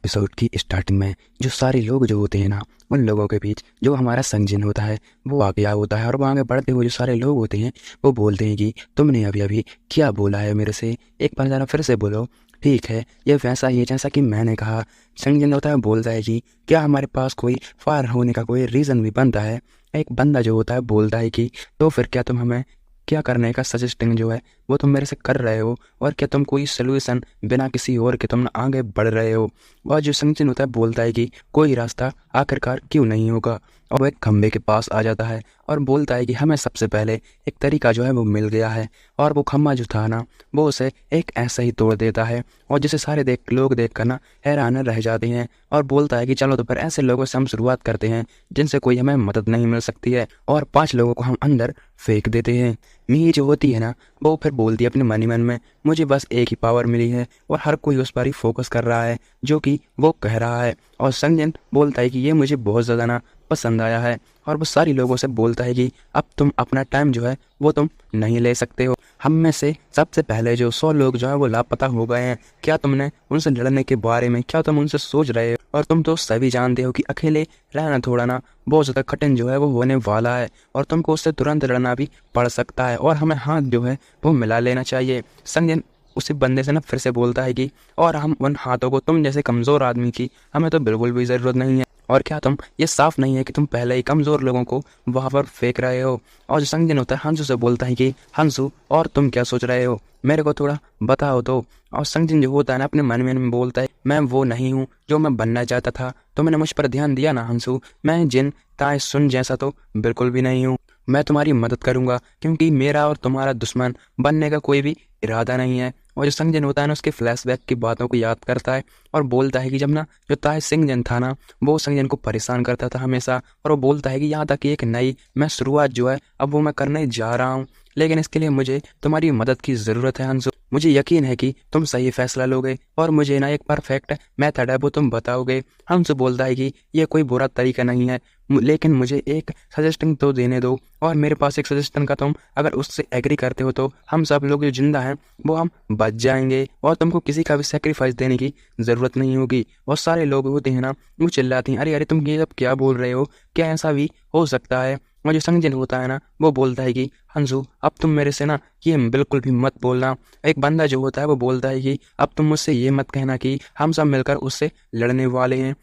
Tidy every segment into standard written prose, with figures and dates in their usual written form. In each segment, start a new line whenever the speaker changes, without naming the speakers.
Episode की starting में जो सारे लोग जो होते हैं ना, उन लोगों के बीच जो हमारा संजन होता है वो आ गया होता है। और वो आगे बढ़ते हुए जो सारे लोग होते हैं वो बोलते हैं कि तुमने अभी अभी क्या बोला है मेरे से, एक बार ज़रा फिर से बोलो। ठीक है, ये वैसा ही है जैसा कि मैंने कहा। संजन होता है बोलता है कि क्या हमारे पास कोई फायर होने का कोई रीज़न भी बनता है। एक बंदा जो होता है बोलता है कि तो फिर क्या तुम हमें क्या करने का सजेस्टिंग जो है वो तुम मेरे से कर रहे हो, और क्या तुम कोई सोल्यूशन बिना किसी और के तुम आगे बढ़ रहे हो। और जो संचिन होता है बोलता है कि कोई रास्ता आखिरकार क्यों नहीं होगा। और वह एक खंबे के पास आ जाता है और बोलता है कि हमें सबसे पहले एक तरीका जो है वो मिल गया है। और वो खम्बा जो था ना वो उसे एक ऐसा ही तोड़ देता है, और जिसे सारे लोग देख कर ना हैरान रह जाते हैं। और बोलता है कि चलो तो फिर ऐसे लोगों से हम शुरुआत करते हैं जिनसे कोई हमें मदद नहीं मिल सकती है, और 5 लोगों को हम अंदर फेंक देते हैं। मी जो होती है ना वो फिर बोलती है अपने मन ही मन में, मुझे बस एक ही पावर मिली है और हर कोई उस पर ही फोकस कर रहा है जो कि वो कह रहा है। और संजन बोलता है कि ये मुझे बहुत ज़्यादा ना पसंद आया है। और वो सारी लोगों से बोलता है कि अब तुम अपना टाइम जो है वो तुम नहीं ले सकते हो। हम में से सबसे पहले जो 100 लोग जो है वो लापता हो गए हैं। क्या तुमने उनसे लड़ने के बारे में क्या तुम उनसे सोच रहे हो? और तुम तो सभी जानते हो कि अकेले रहना थोड़ा ना बहुत ज़्यादा कठिन जो है वो होने वाला है, और तुमको उससे तुरंत लड़ना भी पड़ सकता है, और हमें हाथ जो है वो मिला लेना चाहिए। संजय उसी बंदे से ना फिर से बोलता है कि और हम उन हाथों को तुम जैसे कमज़ोर आदमी की हमें तो बिल्कुल भी ज़रूरत नहीं है। और क्या तुम ये साफ नहीं है कि तुम पहले ही कमज़ोर लोगों को वहाँ पर फेंक रहे हो। और जो संजय होता है हंसू से बोलता है कि हंसू और तुम क्या सोच रहे हो, मेरे को थोड़ा बताओ तो। और संजय जो होता है ना अपने मन में बोलता है, मैं वो नहीं हूँ जो मैं बनना चाहता था। तुमने मुझ पर ध्यान दिया ना हंसू, मैं जिन ताए सुन जैसा तो बिल्कुल भी नहीं हूँ। मैं तुम्हारी मदद करूंगा क्योंकि मेरा और तुम्हारा दुश्मन बनने का कोई भी इरादा नहीं है। और जो संजन होता है ना उसके फ्लैशबैक की बातों को याद करता है और बोलता है कि जब ना जो ताए सिंह था ना वो संजन को परेशान करता था हमेशा। और वो बोलता है कि यहाँ तक कि एक नई मैं शुरुआत जो है अब वो मैं करने जा रहा हूँ, लेकिन इसके लिए मुझे तुम्हारी मदद की ज़रूरत है हंसू। मुझे यकीन है कि तुम सही फैसला लोगे और मुझे ना एक परफेक्ट मेथड है वो तुम बताओगे। हंसू बोलता है कि ये कोई बुरा तरीका नहीं है, लेकिन मुझे एक सजेशन तो देने दो। और मेरे पास एक सजेशन का तुम अगर उससे एग्री करते हो तो हम सब लोग जो जिंदा हैं वो हम बच जाएंगे, और तुमको किसी का भी सेक्रीफाइस देने की ज़रूरत नहीं होगी। और सारे लोग होते हैं ना वो चिल्लाते हैं, अरे अरे तुम ये सब क्या बोल रहे हो, क्या ऐसा भी हो सकता है। और जो संजन होता है ना वो बोलता है कि हंसू अब तुम मेरे से ना ये बिल्कुल भी मत बोलना। एक बंदा जो होता है वो बोलता है कि अब तुम मुझसे ये मत कहना कि हम सब मिलकर उससे लड़ने वाले हैं।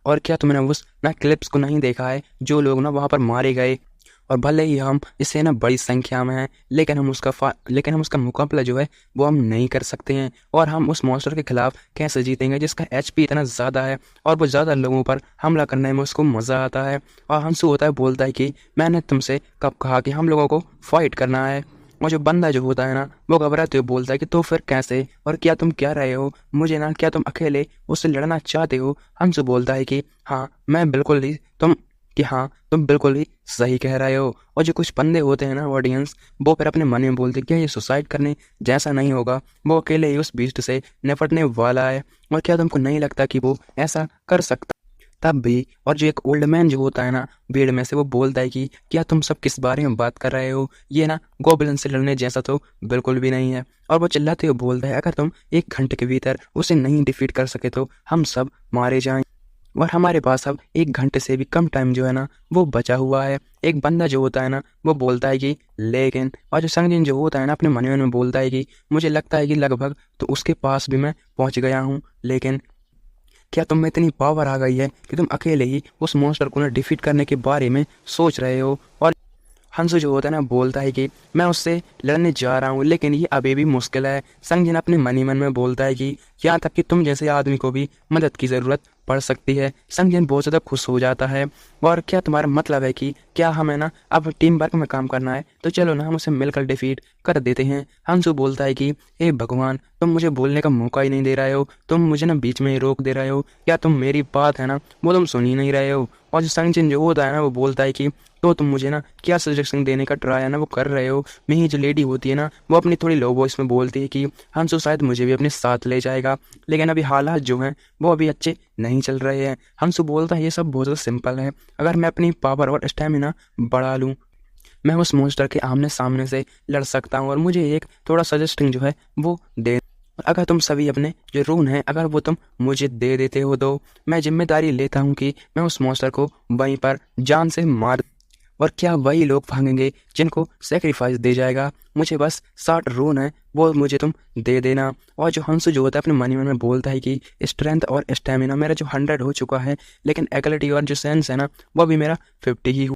और क्या तुमने उस ना क्लिप्स को नहीं देखा है जो लोग ना वहाँ पर मारे गए। और भले ही हम इससे ना बड़ी संख्या में हैं, लेकिन हम उसका मुकाबला जो है वो हम नहीं कर सकते हैं। और हम उस मॉन्स्टर के खिलाफ कैसे जीतेंगे जिसका एचपी इतना ज़्यादा है और वो ज़्यादा लोगों पर हमला करने में उसको मज़ा आता है। और हंसू होता है बोलता है कि मैंने तुमसे कब कहा कि हम लोगों को फाइट करना है। और जो बंदा जो होता है ना वो घबराते हुए बोलता है कि तो फिर कैसे, और क्या तुम क्या रहे हो मुझे ना, क्या तुम अकेले उससे लड़ना चाहते हो। हंसू बोलता है कि हाँ मैं बिल्कुल ही तुम बिल्कुल ही सही कह रहे हो। और जो कुछ बंदे होते हैं ना ऑडियंस वो फिर अपने मन में बोलते क्या ये सुसाइड करने जैसा नहीं होगा, वो अकेले ही उस बीस्ट से निपटने वाला है, और क्या तुमको नहीं लगता कि वो ऐसा कर सकता तब भी। और जो एक ओल्ड मैन जो होता है ना भीड़ में से वो बोलता है कि क्या तुम सब किस बारे में बात कर रहे हो, ये ना गोब्लिन से लड़ने जैसा तो बिल्कुल भी नहीं है। और वो चिल्लाते हुए बोलता है अगर तुम 1 घंटे के भीतर उसे नहीं डिफीट कर सके तो हम सब मारे जाएं, और हमारे पास अब 1 घंटे से भी कम टाइम जो है ना वो बचा हुआ है। एक बंदा जो होता है ना वो बोलता है कि लेकिन, और जो संगजिन जो होता है ना अपने मन में बोलता है कि मुझे लगता है कि लगभग तो उसके पास भी मैं पहुंच गया हूं, लेकिन क्या तुम में इतनी पावर आ गई है कि तुम अकेले ही उस मॉन्स्टर को ना डिफीट करने के बारे में सोच रहे हो। और हंसू जो होता है ना बोलता है कि मैं उससे लड़ने जा रहा हूँ लेकिन ये अभी भी मुश्किल है। संगजिन अपने मन ही मन में बोलता है कि यहाँ तक कि तुम जैसे आदमी को भी मदद की ज़रूरत पड़ सकती है। संगजिन बहुत ज़्यादा खुश हो जाता है, और क्या तुम्हारा मतलब है कि क्या हमें ना अब टीम वर्क में काम करना है, तो चलो ना हम उसे मिलकर डिफीट कर देते हैं। हंसू बोलता है कि हे भगवान तुम मुझे बोलने का मौका ही नहीं दे रहे हो, तुम मुझे ना बीच में ही रोक दे रहे हो, क्या तुम मेरी बात है ना वो तुम सुन ही नहीं रहे हो। और जो संगजिन जो होता है ना वो बोलता है कि तो तुम मुझे ना क्या सजेशन देने का ट्राई है ना वो कर रहे हो। मेरी जो लेडी होती है ना वो अपनी थोड़ी लो वॉइस में बोलती है कि हंसू शायद मुझे भी अपने साथ ले जाएगा, लेकिन अभी हालात जो हैं वो अभी अच्छे नहीं चल रहे हैं। हंसू बोलता है ये सब बहुत ज़्यादा सिंपल है, अगर मैं अपनी पावर और स्टेमिना बढ़ा लूँ मैं उस मॉन्स्टर के आमने सामने से लड़ सकता हूँ, और मुझे एक थोड़ा सजेस्टिंग जो है वो दे। और अगर तुम सभी अपने जो रून हैं अगर वो तुम मुझे दे देते हो तो मैं जिम्मेदारी लेता हूँ कि मैं उस मॉन्स्टर को वहीं पर जान से मार। और क्या वही लोग भागेंगे जिनको सेक्रीफाइस दे जाएगा? मुझे बस 60 रून है वो मुझे तुम दे देना। और जो हंसू जो होता है अपने मन में बोलता है कि स्ट्रेंथ और स्टेमिना मेरा जो 100 हो चुका है, लेकिन एबिलिटी और जो सेंस है ना वो भी मेरा 50 ही।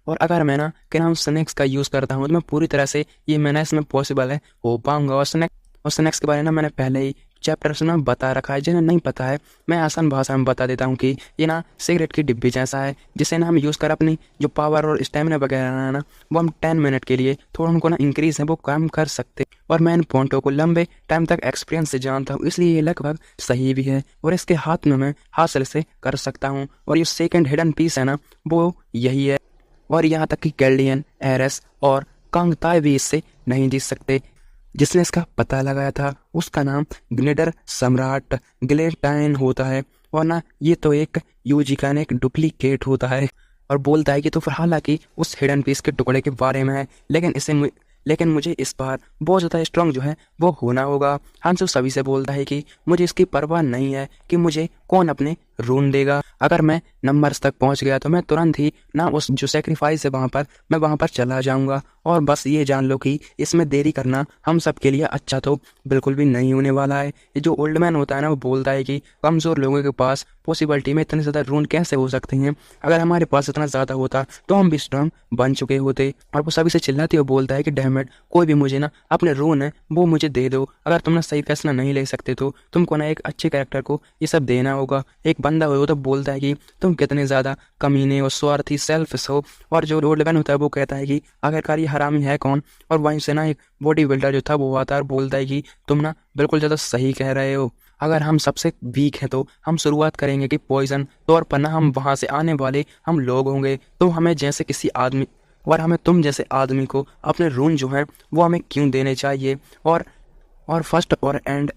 और अगर मैं ना क्या नाम स्नेक्स का यूज़ करता हूँ तो मैं पूरी तरह से ये मैंने इसमें पॉसिबल है हो पाऊंगा। और स्नेक्स के बारे में मैंने पहले ही चैप्टर्स में बता रखा है। जिन्हें नहीं पता है मैं आसान भाषा में बता देता हूँ कि ये ना सिगरेट की डिब्बी जैसा है जिसे ना हम यूज़ कर अपनी जो पावर और स्टेमिना वगैरह है ना वो हम 10 मिनट के लिए थोड़ा उनको ना इंक्रीज है वो काम कर सकते। और मैं इन पॉइंटों को लंबे टाइम तक एक्सपीरियंस से जानता हूँ, इसलिए ये लगभग सही भी है और इसके हाथ में मैं हासिल से कर सकता हूँ। और ये सेकेंड हिडन पीस है ना वो यही है। और यहाँ तक कि कैल्डियन, एरेस और कांगताई भी इससे नहीं जीत सकते। जिसने इसका पता लगाया था उसका नाम ग्नेडर सम्राट ग्लेटाइन होता है। और ना ये तो एक यूजी का एक डुप्लीकेट होता है और बोलता है कि तो फिर हालांकि उस हिडन पीस के टुकड़े के बारे में है, लेकिन मुझे इस बार बहुत ज़्यादा स्ट्रांग जो है वो होना होगा। हंसू सभी से बोलता है कि मुझे इसकी परवाह नहीं है कि मुझे कौन अपने रून देगा। अगर मैं नंबर्स तक पहुंच गया तो मैं तुरंत ही ना उस जो सेक्रीफाइस है मैं वहां पर चला जाऊंगा। और बस ये जान लो कि इसमें देरी करना हम सब के लिए अच्छा तो बिल्कुल भी नहीं होने वाला है। ये जो ओल्ड मैन होता है ना वो बोलता है कि कमज़ोर लोगों के पास पॉसिबिलिटी में इतने ज़्यादा रून कैसे हो सकते हैं? अगर हमारे पास इतना ज़्यादा होता तो हम भी स्ट्रांग बन चुके होते। और वो सभी से चिल्लाते हुए बोलता है कि डैमेट कोई भी मुझे ना अपने रून है वो मुझे दे दो। अगर तुम ना सही फैसला नहीं ले सकते तो तुमको ना एक अच्छे कैरेक्टर को ये सब देना होगा। एक बंदा हो तो बोलता है कि तुम कितने ज़्यादा कमीने और स्वार्थी सेल्फिश हो। और जो रोड लेवन होता है वो कहता है कि आखिरकार ये हरामी है कौन? और वहीं से ना एक बॉडी बिल्डर जो था वो आता है और बोलता है कि तुम ना बिल्कुल ज़्यादा सही कह रहे हो। अगर हम सबसे वीक हैं तो हम शुरुआत करेंगे कि पॉइजन तौर पर ना हम वहाँ से आने वाले हम लोग होंगे, तो हमें जैसे किसी आदमी और हमें तुम जैसे आदमी को अपने रून जो है वो हमें क्यों देने चाहिए? और फर्स्ट और एंड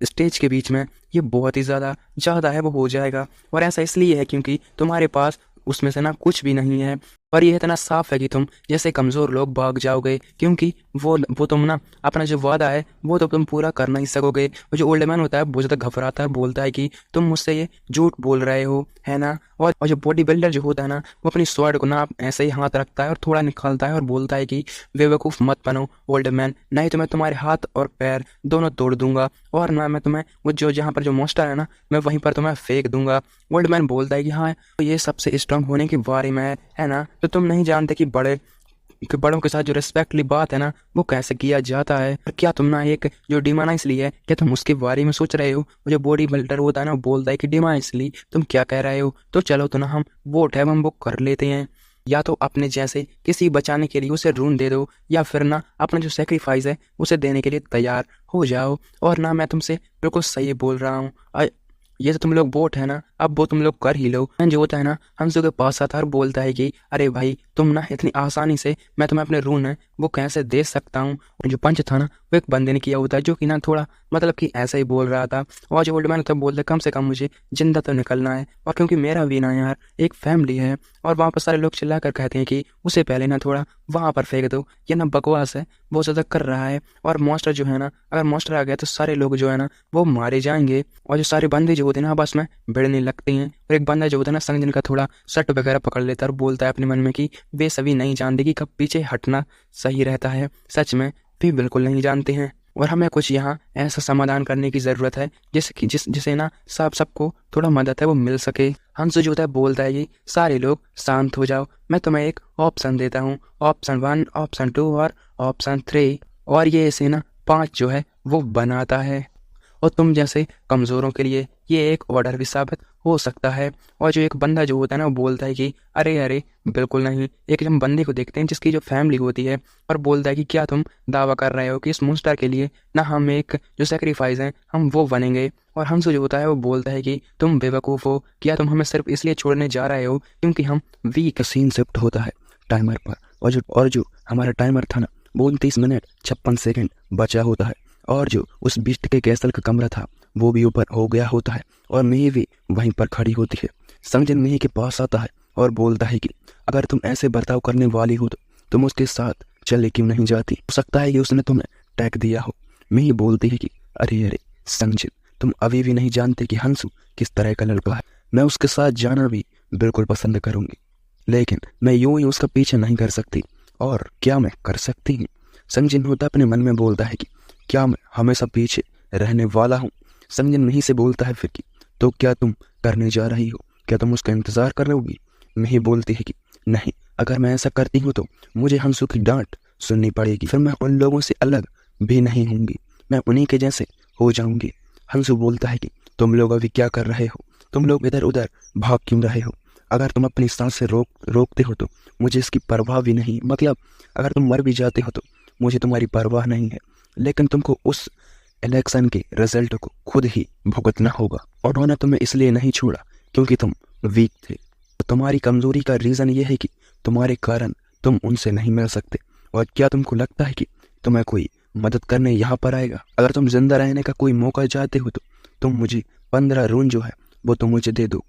स्टेज के बीच में ये बहुत ही ज़्यादा है वो हो जाएगा। और ऐसा इसलिए है क्योंकि तुम्हारे पास उसमें से ना कुछ भी नहीं है। और ये इतना साफ है कि तुम जैसे कमज़ोर लोग भाग जाओगे क्योंकि वो तुम ना अपना जो वादा है वो तो तुम पूरा कर नहीं सकोगे। वो जो ओल्ड मैन होता है बहुत ज़्यादा घबराता है, बोलता है कि तुम मुझसे ये झूठ बोल रहे हो, है ना? और जो बॉडी बिल्डर जो होता है ना वो अपनी स्वॉर्ड को ना ऐसे ही हाथ रखता है और थोड़ा निकालता है और बोलता है कि बेवकूफ़ मत बनो ओल्ड मैन, नहीं तो मैं तुम्हारे हाथ और पैर दोनों तोड़ दूंगा और ना मैं तुम्हें वो जो जहाँ पर जो मॉन्स्टर है ना मैं वहीं पर तुम्हें फेंक दूंगा। ओल्ड मैन बोलता है कि हाँ तो ये सबसे स्ट्रांग होने के बारे में है ना, तो तुम नहीं जानते कि बड़ों के साथ जो रिस्पेक्टली बात है ना वो कैसे किया जाता है। और क्या तुम ना एक जो डिमानाइसली है क्या तुम उसके बारे में सोच रहे हो? वो जो बॉडी बिल्डर होता है ना वो बोलता है कि डिमानाइसली तुम क्या कह रहे हो? तो चलो तो ना हम वोट है हम वो कर लेते हैं। या तो अपने जैसे किसी बचाने के लिए उसे रून दे दो या फिर ना अपना जो सेक्रीफाइस है उसे देने के लिए तैयार हो जाओ। और ना मैं तुमसे बिल्कुल सही बोल रहा हूँ, ये तो तुम लोग वोट है ना अब वो तुम लोग कर ही लो। जो होता है ना हंसू के पास आता है और बोलता है कि अरे भाई तुम ना इतनी आसानी से मैं तुम्हें अपने रून है वो कैसे दे सकता हूँ। और जो पंच था ना वो एक बंदे ने किया होता है जो कि ना थोड़ा मतलब कि ऐसा ही बोल रहा था। और जो ओल्ड मैन होता है बोलते कम से कम मुझे जिंदा तो निकलना है और क्योंकि मेरा भी ना यार एक फैमिली है। और वहाँ पर सारे लोग चिल्ला कर कहते हैं कि उसे पहले ना थोड़ा वहाँ पर फेंक दो, ये ना बकवास है बहुत ज़्यादा कर रहा है। और मॉन्स्टर जो है ना अगर मॉन्स्टर आ गया तो सारे लोग जो है ना वो मारे जाएंगे। और जो सारे बंदे जो होते हैं ना आपस में भिड़ने लगते हैं। और एक बंदा जो होता है ना संग जिनका थोड़ा शर्ट वगैरह पकड़ लेता है और बोलता है अपने मन में कि वे सभी नहीं जानते कि कब पीछे हटना सही रहता है, सच में भी बिल्कुल नहीं जानते हैं। और हमें कुछ यहाँ ऐसा समाधान करने की ज़रूरत है जिसे ना सबको थोड़ा मदद है वो मिल सके। हंसू जो होता है बोलता है कि सारे लोग शांत हो जाओ, मैं तुम्हें एक ऑप्शन देता हूँ, ऑप्शन 1, ऑप्शन 2 और ऑप्शन 3। और ये इसे ना 5 जो है वो बनाता है। और तुम जैसे कमज़ोरों के लिए ये एक ऑर्डर भी साबित हो सकता है। और जो एक बंदा जो होता है ना वो बोलता है कि अरे अरे बिल्कुल नहीं। एक हम बंदे को देखते हैं जिसकी जो फैमिली होती है और बोलता है कि क्या तुम दावा कर रहे हो कि इस मॉन्स्टर के लिए ना हम एक जो सेक्रीफाइस है हम वो बनेंगे? और हमसे जो होता है वो बोलता है कि तुम बेवकूफ़ हो, क्या तुम हमें सिर्फ इसलिए छोड़ने जा रहे हो क्योंकि हम वीक? सीन शिफ्ट होता है टाइमर पर और जो हमारा टाइमर था ना वो 29 मिनट 56 सेकेंड बचा होता है। और जो उस बिस्ट के कैसल का कमरा था वो भी ऊपर हो गया होता है और मेही भी वहीं पर खड़ी होती है। संजन मेही के पास आता है और बोलता है कि अगर तुम ऐसे बर्ताव करने वाली हो तो तुम उसके साथ चले क्यों नहीं जाती? हो सकता है कि उसने तुम्हें टैग दिया हो। मेही बोलती है कि अरे अरे संजय, तुम अभी भी नहीं जानते कि हंसू किस तरह का लड़का है। मैं उसके साथ जाना भी बिल्कुल पसंद करूंगी, लेकिन मैं यूं ही उसका पीछे नहीं कर सकती। और क्या मैं कर सकती हूँ? संजय होता अपने मन में बोलता है कि क्या मैं हमेशा पीछे रहने वाला हूँ? संजय नहीं से बोलता है फिर कि तो क्या तुम करने जा रही हो? क्या तुम उसका इंतजार कर रहोगी? नहीं बोलती है कि नहीं, अगर मैं ऐसा करती हूँ तो मुझे हंसू की डांट सुननी पड़ेगी, फिर मैं उन लोगों से अलग भी नहीं होंगी, मैं उन्हीं के जैसे हो जाऊंगी। हंसू बोलता है कि तुम लोग अभी क्या कर रहे हो? तुम लोग इधर उधर भाग क्यों रहे हो? अगर तुम अपनी सांस से रोकते हो तो मुझे इसकी परवाह भी नहीं, मतलब अगर तुम मर भी जाते हो तो मुझे तुम्हारी परवाह नहीं है, लेकिन तुमको उस इलेक्शन के रिजल्ट को खुद ही भुगतना होगा। और उन्होंने तुम्हें इसलिए नहीं छोड़ा क्योंकि तुम वीक थे। तो तुम्हारी कमजोरी का रीजन ये है कि तुम्हारे कारण तुम उनसे नहीं मिल सकते। और क्या तुमको लगता है कि तुम्हें कोई मदद करने यहाँ पर आएगा? अगर तुम जिंदा रहने का कोई मौका चाहते हो तो तुम मुझे 15 रून जो है वो तुम मुझे दे दो।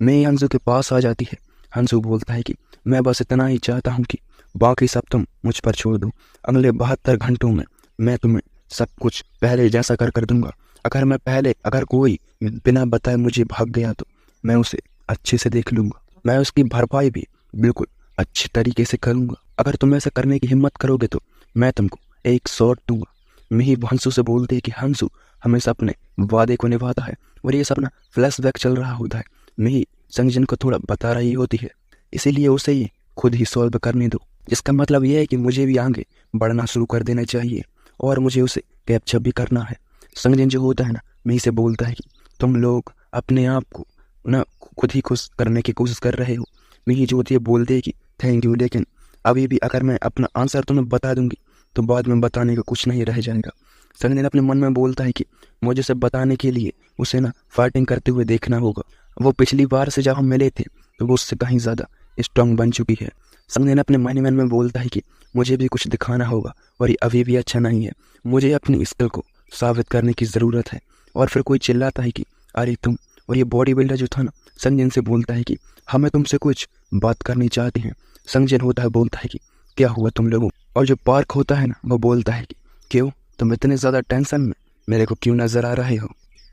मैं हंसू के पास आ जाती है। हंसू बोलता है कि मैं बस इतना ही चाहता हूँ कि बाकी सब तुम मुझ पर छोड़ दो। अगले 72 घंटों में मैं तुम्हें सब कुछ पहले जैसा कर दूंगा। अगर कोई बिना बताए मुझे भाग गया तो मैं उसे अच्छे से देख लूंगा। मैं उसकी भरपाई भी बिल्कुल अच्छे तरीके से करूंगा। अगर तुम ऐसा करने की हिम्मत करोगे तो मैं तुमको एक शॉट दूंगा। मिही हंसू से बोलते है कि हंसू हमेशा अपने वादे को निभाता है। और ये सपना फ्लैशबैक चल रहा होता है। मिही संजन को थोड़ा बता रही होती है, इसीलिए उसे ये खुद ही सॉल्व करने दो। इसका मतलब यह है कि मुझे भी आगे बढ़ना शुरू कर देना चाहिए और मुझे उसे कैप्चर भी करना है। संजन जो होता है ना, मिही से बोलता है कि तुम लोग अपने आप को ना खुद ही खुश करने की कोशिश कर रहे हो। मिही जो होती है बोलते है कि थैंक यू, लेकिन अभी भी अगर मैं अपना आंसर तुम्हें बता दूंगी तो बाद में बताने का कुछ नहीं रह जाएगा। संजन अपने मन में बोलता है कि मुझे सब बताने के लिए उसे ना फाइटिंग करते हुए देखना होगा। वो पिछली बार से जब हम मिले थे तो वो उससे कहीं ज़्यादा स्ट्रांग बन चुकी है। संजय अपने मन में बोलता है कि मुझे भी कुछ दिखाना होगा और ये अभी भी अच्छा नहीं है। मुझे अपनी स्किल को साबित करने की ज़रूरत है। और फिर कोई चिल्लाता है कि अरे तुम, और ये बॉडी बिल्डर जो था ना, संजय से बोलता है कि हमें तुमसे कुछ बात करनी चाहते हैं। संजय बोलता है कि क्या हुआ तुम लोगों? और जो पार्क होता है ना, वो बोलता है कि क्यों तुम इतने ज़्यादा टेंशन में मेरे को क्यों नज़र आ रहे हो?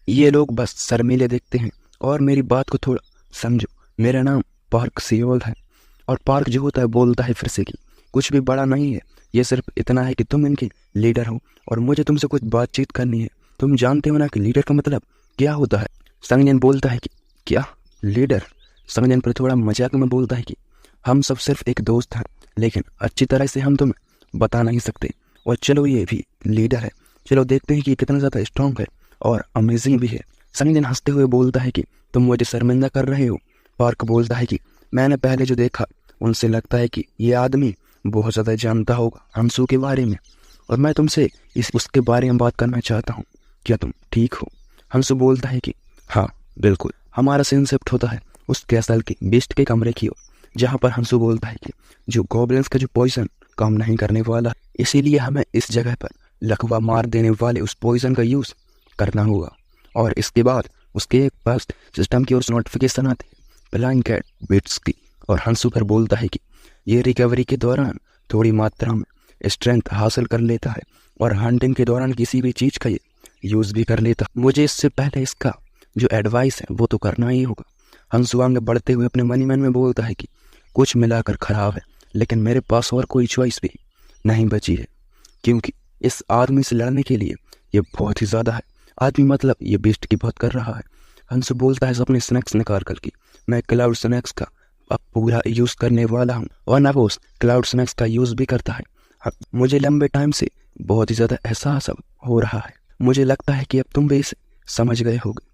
ये लोग बस शर्मीले देखते हैं और मेरी बात को थोड़ा समझो। मेरा नाम पार्क सियोल है। और पार्क जो होता है बोलता है फिर से कि कुछ भी बड़ा नहीं है, ये सिर्फ इतना है कि तुम इनके लीडर हो और मुझे तुमसे कुछ बातचीत करनी है। तुम जानते हो ना कि लीडर का मतलब क्या होता है? संजन बोलता है कि क्या लीडर? संजन पर थोड़ा मजाक में बोलता है कि हम सब सिर्फ एक दोस्त हैं, लेकिन अच्छी तरह से हम तुम्हें बता नहीं सकते। और चलो ये भी लीडर है, चलो देखते हैं कि कितना ज़्यादा स्ट्रॉन्ग है और अमेजिंग भी है। संजन हंसते हुए बोलता है कि तुम मुझे शर्मिंदा कर रहे हो। पार्क बोलता है कि मैंने पहले जो देखा उनसे लगता है कि ये आदमी बहुत ज़्यादा जानता होगा हंसू के बारे में, और मैं तुमसे उसके बारे में बात करना चाहता हूँ। क्या तुम ठीक हो? हंसू बोलता है कि हाँ बिल्कुल। हमारा सीन शिफ्ट होता है उस कैसल के बीस्ट के कमरे की ओर, जहाँ पर हंसू बोलता है कि जो गॉब्लिन्स का जो पॉइजन काम नहीं करने वाला, इसीलिए हमें इस जगह पर लकवा मार देने वाले उस पॉइजन का यूज़ करना होगा। और इसके बाद उसके पास सिस्टम की ओर से नोटिफिकेशन आती है ब्लैंकेट बिट्स की, और हंसू पर बोलता है कि ये रिकवरी के दौरान थोड़ी मात्रा में स्ट्रेंथ हासिल कर लेता है और हंटिंग के दौरान किसी भी चीज़ का ये यूज़ भी कर लेता है। मुझे इससे पहले इसका जो एडवाइस है वो तो करना ही होगा। हंसू आगे बढ़ते हुए अपने मन में बोलता है कि कुछ मिलाकर खराब है, लेकिन मेरे पास और कोई चॉइस भी नहीं बची है, क्योंकि इस आदमी से लड़ने के लिए ये बहुत ही ज़्यादा है। आदमी मतलब ये बेस्ट की बात कर रहा है। हंसू बोलता है अपने स्नैक्स निकाल कर कि मैं क्लाउड स्नैक्स का अब पूरा यूज़ करने वाला हूँ, और ना वो क्लाउड स्नैक्स का यूज़ भी करता है। अब मुझे लंबे टाइम से बहुत ही ज़्यादा एहसास अब हो रहा है। मुझे लगता है कि अब तुम भी इसे समझ गए होगे।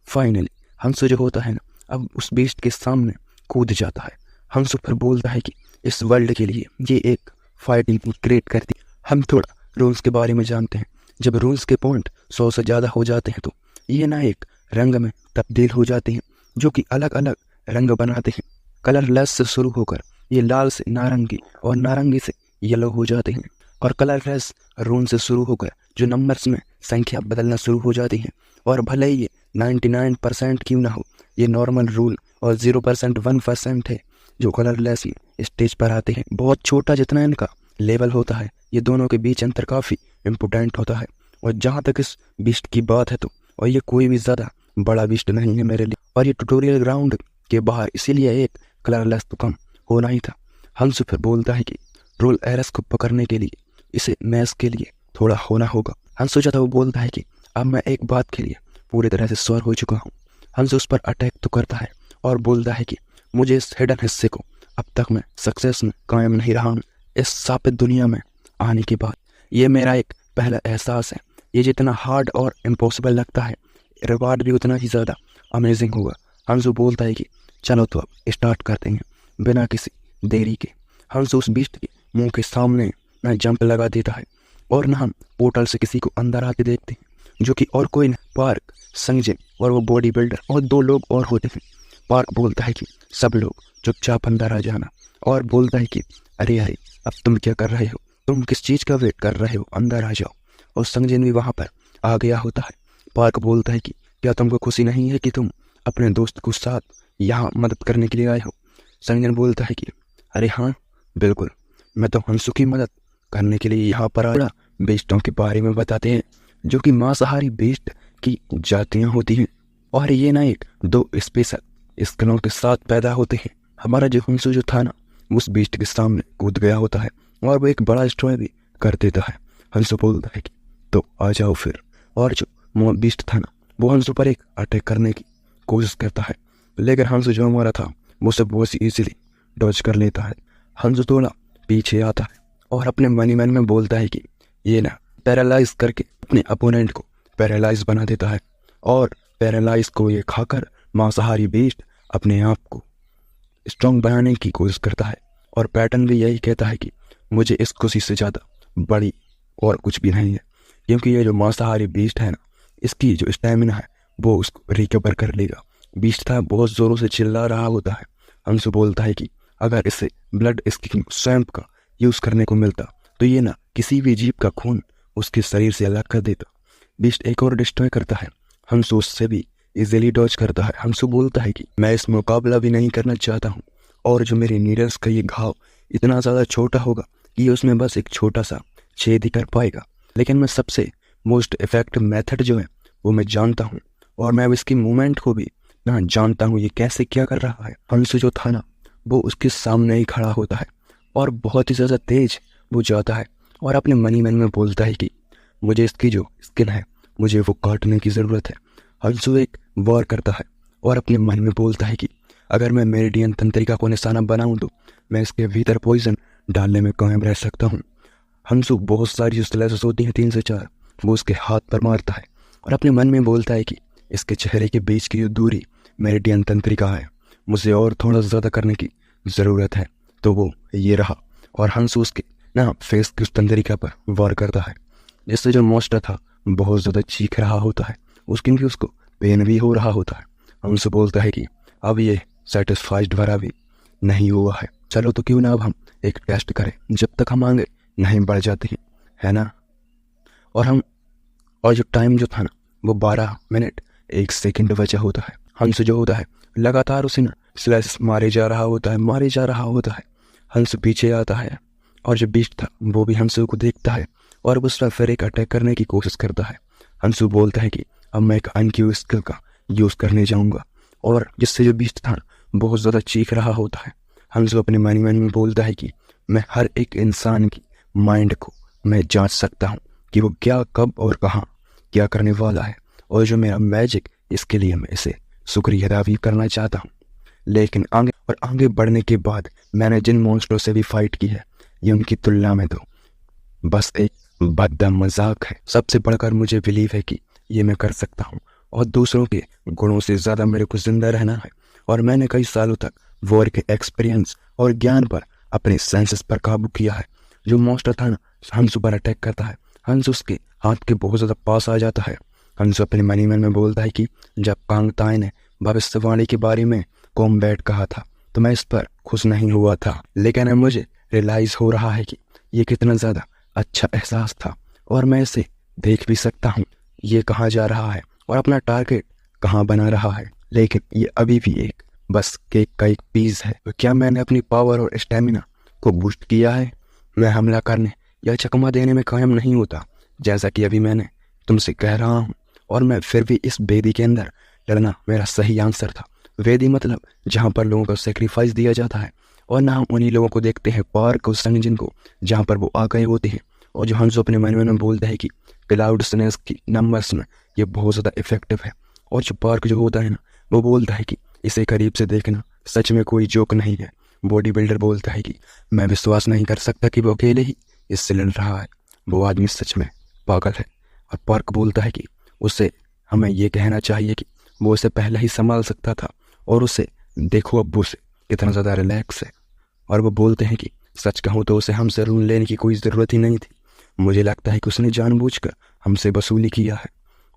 फाइनली हंसू जो होता है ना, अब उस बेस्ट के सामने कूद जाता है। हंसू फिर बोलता है कि इस वर्ल्ड के लिए ये एक फाइटिंग क्रिएट करती है। हम थोड़ा रूल्स के बारे में जानते हैं। जब रूल्स के पॉइंट 100 से ज़्यादा हो जाते हैं तो ये ना एक रंग में तब्दील हो जाते हैं, जो कि अलग अलग रंग बनाते हैं। कलरलेस से शुरू होकर ये लाल से नारंगी और नारंगी से येलो हो जाते हैं, और कलरलेस रून से शुरू होकर जो नंबर्स में संख्या बदलना शुरू हो जाती हैं। और भले ही ये 99% क्यों ना हो, ये नॉर्मल रूल और 0% 1% है जो कलरलेस स्टेज पर आते हैं। बहुत छोटा जितना इनका लेवल होता है, ये दोनों के बीच अंतर काफ़ी इम्पोर्टेंट होता है। और जहाँ तक इस बीस्ट की बात है तो और ये कोई भी ज़्यादा बड़ा बीस्ट नहीं है मेरे लिए, और ये ट्यूटोरियल ग्राउंड के बाहर इसीलिए एक कलरलेस तो कम होना ही था। हंसु फिर बोलता है कि रोल एरस को पकड़ने के लिए इसे मैच के लिए थोड़ा होना होगा। हंसु चाहता वो बोलता है कि अब मैं एक बात के लिए पूरी तरह से श्योर हो चुका हूँ। हंसु उस पर अटैक तो करता है और बोलता है कि मुझे इस हिडन हिस्से को अब तक मैं सक्सेस में कायम नहीं रहा हूँ। इस साबित दुनिया में आने के बाद ये मेरा एक पहला एहसास है। ये जितना हार्ड और इम्पॉसिबल लगता है, रिवार्ड भी उतना ही ज़्यादा अमेजिंग होगा। हंसु बोलता है कि चलो तो अब स्टार्ट करते हैं बिना किसी देरी के। हंसु उस बीस्ट के मुंह के सामने न जंप लगा देता है और न हम पोर्टल से किसी को अंदर आते देखते हैं, जो कि और कोई नहीं, पार्क, संजय और वो बॉडी बिल्डर और 2 लोग और होते हैं। पार्क बोलता है कि सब लोग चुपचाप अंदर आ जाना और बोलता है कि अरे अरे अब तुम क्या कर रहे हो, तुम किस चीज़ का वेट कर रहे हो, अंदर आ जाओ। और संजय भी वहाँ पर आ गया होता है। पार्क बोलता है कि क्या तुमको खुशी नहीं है कि तुम अपने दोस्त को साथ यहाँ मदद करने के लिए आए हो। संजय बोलता है कि अरे हाँ बिल्कुल, मैं तो हंसु की मदद करने के लिए यहाँ पर आया। बेस्टों के बारे में बताते हैं जो कि मांसाहारी बेस्ट की जातियाँ होती हैं और ये ना एक 2 स्पेशल स्किलों के साथ पैदा होते हैं। हमारा जो हंसु जो था ना, उस बेस्ट के सामने कूद गया होता है और वो एक बड़ा स्ट्रॉय भी कर देता है। हंसु बोलता है कि तो आ जाओ फिर, और जो बीस्ट था ना वो हंसु पर एक अटैक करने की कोशिश करता है, लेकिन हंसु जो हमारा था वो सब बहुत ईजिली डॉज कर लेता है। हंसु थोड़ा पीछे आता है और अपने मन में बोलता है कि ये ना पैरालाइज करके अपने अपोनेंट को पैरालाइज बना देता है, और पैरालाइज को ये खाकर मांसाहारी बेस्ट अपने आप को स्ट्रॉन्ग बनाने की कोशिश करता है। और पैटर्न भी यही कहता है कि मुझे इस खुशी से ज़्यादा बड़ी और कुछ भी नहीं है, क्योंकि ये जो मांसाहारी बीस्ट है ना, इसकी जो स्टैमिना है वो उसको रिकवर कर लेगा। बीस्ट था बहुत ज़ोरों से चिल्ला रहा होता है। हंसु बोलता है कि अगर इसे ब्लड स्किन स्वैम्प का यूज़ करने को मिलता तो ये ना किसी भी जीव का खून उसके शरीर से अलग कर देता। बीस्ट एक और डिस्ट्रॉय करता है, हंसु उससे भी इजीली डॉज करता है। हंसु बोलता है कि मैं इस मुकाबला भी नहीं करना चाहता हूँ, और जो मेरी नीडल्स का ये घाव इतना ज़्यादा छोटा होगा कि उसमें बस एक छोटा सा छेद ही कर पाएगा, लेकिन मैं सबसे मोस्ट इफेक्टिव मेथड जो है वो मैं जानता हूँ, और मैं इसकी मूवमेंट को भी ना जानता हूँ ये कैसे क्या कर रहा है। हंसु जो था ना वो उसके सामने ही खड़ा होता है और बहुत ही ज़्यादा तेज वो जाता है और अपने मन ही मन में बोलता है कि मुझे इसकी जो स्किन है मुझे वो काटने की ज़रूरत है। हंसु एक वॉर करता है और अपने मन में बोलता है कि अगर मैं मेरिडियन तंत्रिका को निशाना बनाऊं तो मैं इसके भीतर पॉइजन डालने में कायम रह सकता हूं। हंसु बहुत सारी जो स्लैशेस होती हैं 3 से 4 वो उसके हाथ पर मारता है और अपने मन में बोलता है कि इसके चेहरे के बीच की जो दूरी मेरिडियन तंत्रिका है मुझे और थोड़ा ज़्यादा करने की ज़रूरत है, तो वो ये रहा। और हंसु उसके ना फेस की उस तंत्रिका पर वार करता है, जिससे जो मॉन्स्टर था बहुत ज़्यादा चीख रहा होता है, क्योंकि उसको पेन भी हो रहा होता है। हंसु बोलता है कि अब ये सेटिस्फाइड भरा भी नहीं हुआ है, चलो तो क्यों ना अब हम एक टेस्ट करें जब तक हम आगे नहीं बढ़ जाते हैं, है ना। और जो टाइम जो था ना वो 12 मिनट 1 सेकंड बचा होता है। हंसु जो होता है लगातार उसे ना स्लैश मारे जा रहा होता है। हंसु पीछे आता है और जो बीस्ट था वो भी हंसु को देखता है और उस पर फिर एक अटैक करने की कोशिश करता है। हंसु बोलता है कि अब मैं एक अनक्यू स्किल का यूज़ करने जाऊंगा, और जिससे जो बीस्ट था बहुत ज़्यादा चीख रहा होता है। हंसु अपने मन में बोलता है कि मैं हर एक इंसान की माइंड को मैं जांच सकता हूँ कि वो क्या, कब और कहाँ क्या करने वाला है, और जो मेरा मैजिक इसके लिए मैं इसे शुक्रिया अदा भी करना चाहता हूँ। लेकिन आगे बढ़ने के बाद मैंने जिन मॉन्स्टरों से भी फाइट की है ये उनकी तुलना में तो बस एक बद्दा मजाक है। सबसे बढ़कर मुझे बिलीव है कि ये मैं कर सकता हूँ, और दूसरों के गुणों से ज़्यादा मेरे को जिंदा रहना है। और मैंने कई सालों तक वॉर के एक्सपीरियंस और ज्ञान पर अपने सेंसेस पर काबू किया है। जो मॉन्स्टर था ना हंसु पर अटैक करता है, हंसु उसके हाथ के बहुत ज़्यादा पास आ जाता है। हंसु अपने मन में बोलता है कि जब कांग ताई ने भविष्यवाणी के बारे में कॉम्बैट कहा था तो मैं इस पर खुश नहीं हुआ था, लेकिन अब मुझे रियलाइज़ हो रहा है कि ये कितना ज़्यादा अच्छा एहसास था, और मैं इसे देख भी सकता हूँ ये कहाँ जा रहा है और अपना टारगेट कहाँ बना रहा है। लेकिन ये अभी भी एक बस केक का एक पीस है। तो क्या मैंने अपनी पावर और स्टेमिना को बूस्ट किया है? मैं हमला करने या चकमा देने में कायम नहीं होता, जैसा कि अभी मैंने तुमसे कह रहा हूँ। और मैं फिर भी इस वेदी के अंदर लड़ना मेरा सही आंसर था। वेदी मतलब जहाँ पर लोगों को सेक्रीफाइस दिया जाता है, और ना हम उन्हीं लोगों को देखते हैं पार्क और संजन को जहाँ पर वो आ गए होते हैं, और जो हंसो अपने मन में बोलता है कि क्लाउड स्नेस की नंबर्स में ये बहुत ज़्यादा इफेक्टिव है। और जो पार्क जो होता है ना, वो बोलता है कि इसे करीब से देखना सच में कोई जोक नहीं है। बॉडी बिल्डर बोलता है कि मैं विश्वास नहीं कर सकता कि वो अकेले ही इससे लड़ रहा है, वो आदमी सच में पागल है। और पार्क बोलता है कि उसे हमें ये कहना चाहिए कि वो उसे पहले ही संभाल सकता था, और उसे देखो अब उसे कितना ज़्यादा रिलैक्स है। और वो बोलते हैं कि सच कहूँ तो उसे हमसे ऋण लेने की कोई ज़रूरत ही नहीं थी। मुझे लगता है कि उसने जानबूझकर हमसे वसूली किया है।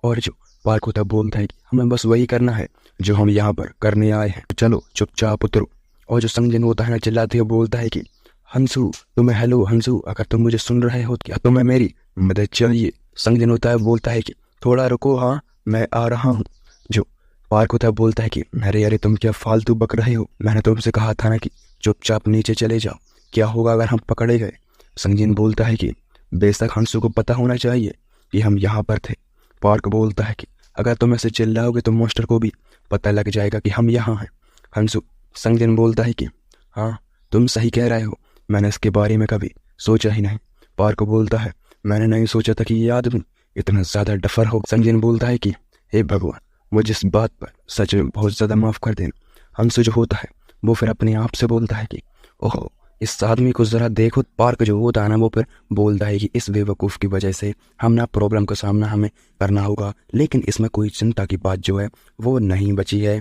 और जो पार्क होता बोलता है कि हमें बस वही करना है जो हम यहाँ पर करने आए हैं, चलो चुपचाप उतरो। और जो संजन होता है ना, चिल्लाते हुए बोलता है कि हंसू तुम्हें, हेलो हंसू, अगर तुम मुझे सुन रहे हो क्या तुम्हें मेरी मदद चाहिए? संजन होता है बोलता है कि थोड़ा रुको, हाँ मैं आ रहा हूँ। जो पार्क होता है बोलता है कि अरे अरे तुम क्या फालतू बक रहे हो, मैंने तुमसे कहा था ना कि चुपचाप नीचे चले जाओ, क्या होगा अगर हम पकड़े गए? संजन बोलता है कि बेशक हंसू को पता होना चाहिए कि हम यहाँ पर थे। पार्क बोलता है कि अगर तुम ऐसे चिल्लाओगे तो मास्टर को भी पता लग जाएगा कि हम यहाँ हैं। हंसू संजन बोलता है कि हाँ तुम सही कह रहे हो, मैंने इसके बारे में कभी सोचा ही नहीं। पार्क बोलता है मैंने नहीं सोचा था कि ये आदमी इतना ज़्यादा डफर हो। संजन बोलता है कि हे भगवान, मुझे इस बात पर सच में बहुत ज़्यादा माफ़ कर देना। हंसू जो होता है वो फिर अपने आप से बोलता है कि ओहो इस आदमी को ज़रा देखो। पार्क जो होता है ना, वो फिर बोलता है कि इस बेवकूफ़ की वजह से हम ना प्रॉब्लम का सामना हमें करना होगा, लेकिन इसमें कोई चिंता की बात जो है वो नहीं बची है।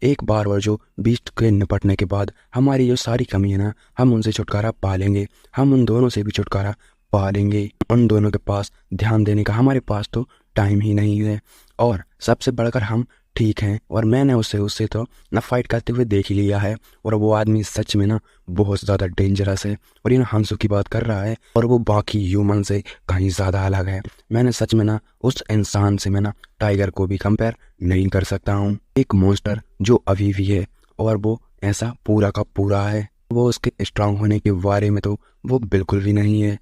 एक बार और जो बीस्ट के निपटने के बाद हमारी जो सारी कमी है ना, हम उनसे छुटकारा पा लेंगे। हम उन दोनों से भी छुटकारा पा लेंगे। उन दोनों के पास ध्यान देने का हमारे पास तो टाइम ही नहीं है। और सबसे बढ़कर हम ठीक हैं, और मैंने उससे तो ना फाइट करते हुए देख ही लिया है। और वो आदमी सच में ना बहुत ज़्यादा डेंजरस है, और ये ना हंसू की बात कर रहा है, और वो बाकी ह्यूमन से कहीं ज़्यादा अलग है। मैंने सच में ना उस इंसान से मैं ना टाइगर को भी कंपेयर नहीं कर सकता हूँ। एक मॉन्स्टर जो अभी भी है, और वो ऐसा पूरा का पूरा है। वो उसके स्ट्रांग होने के बारे में तो वो बिल्कुल भी नहीं है।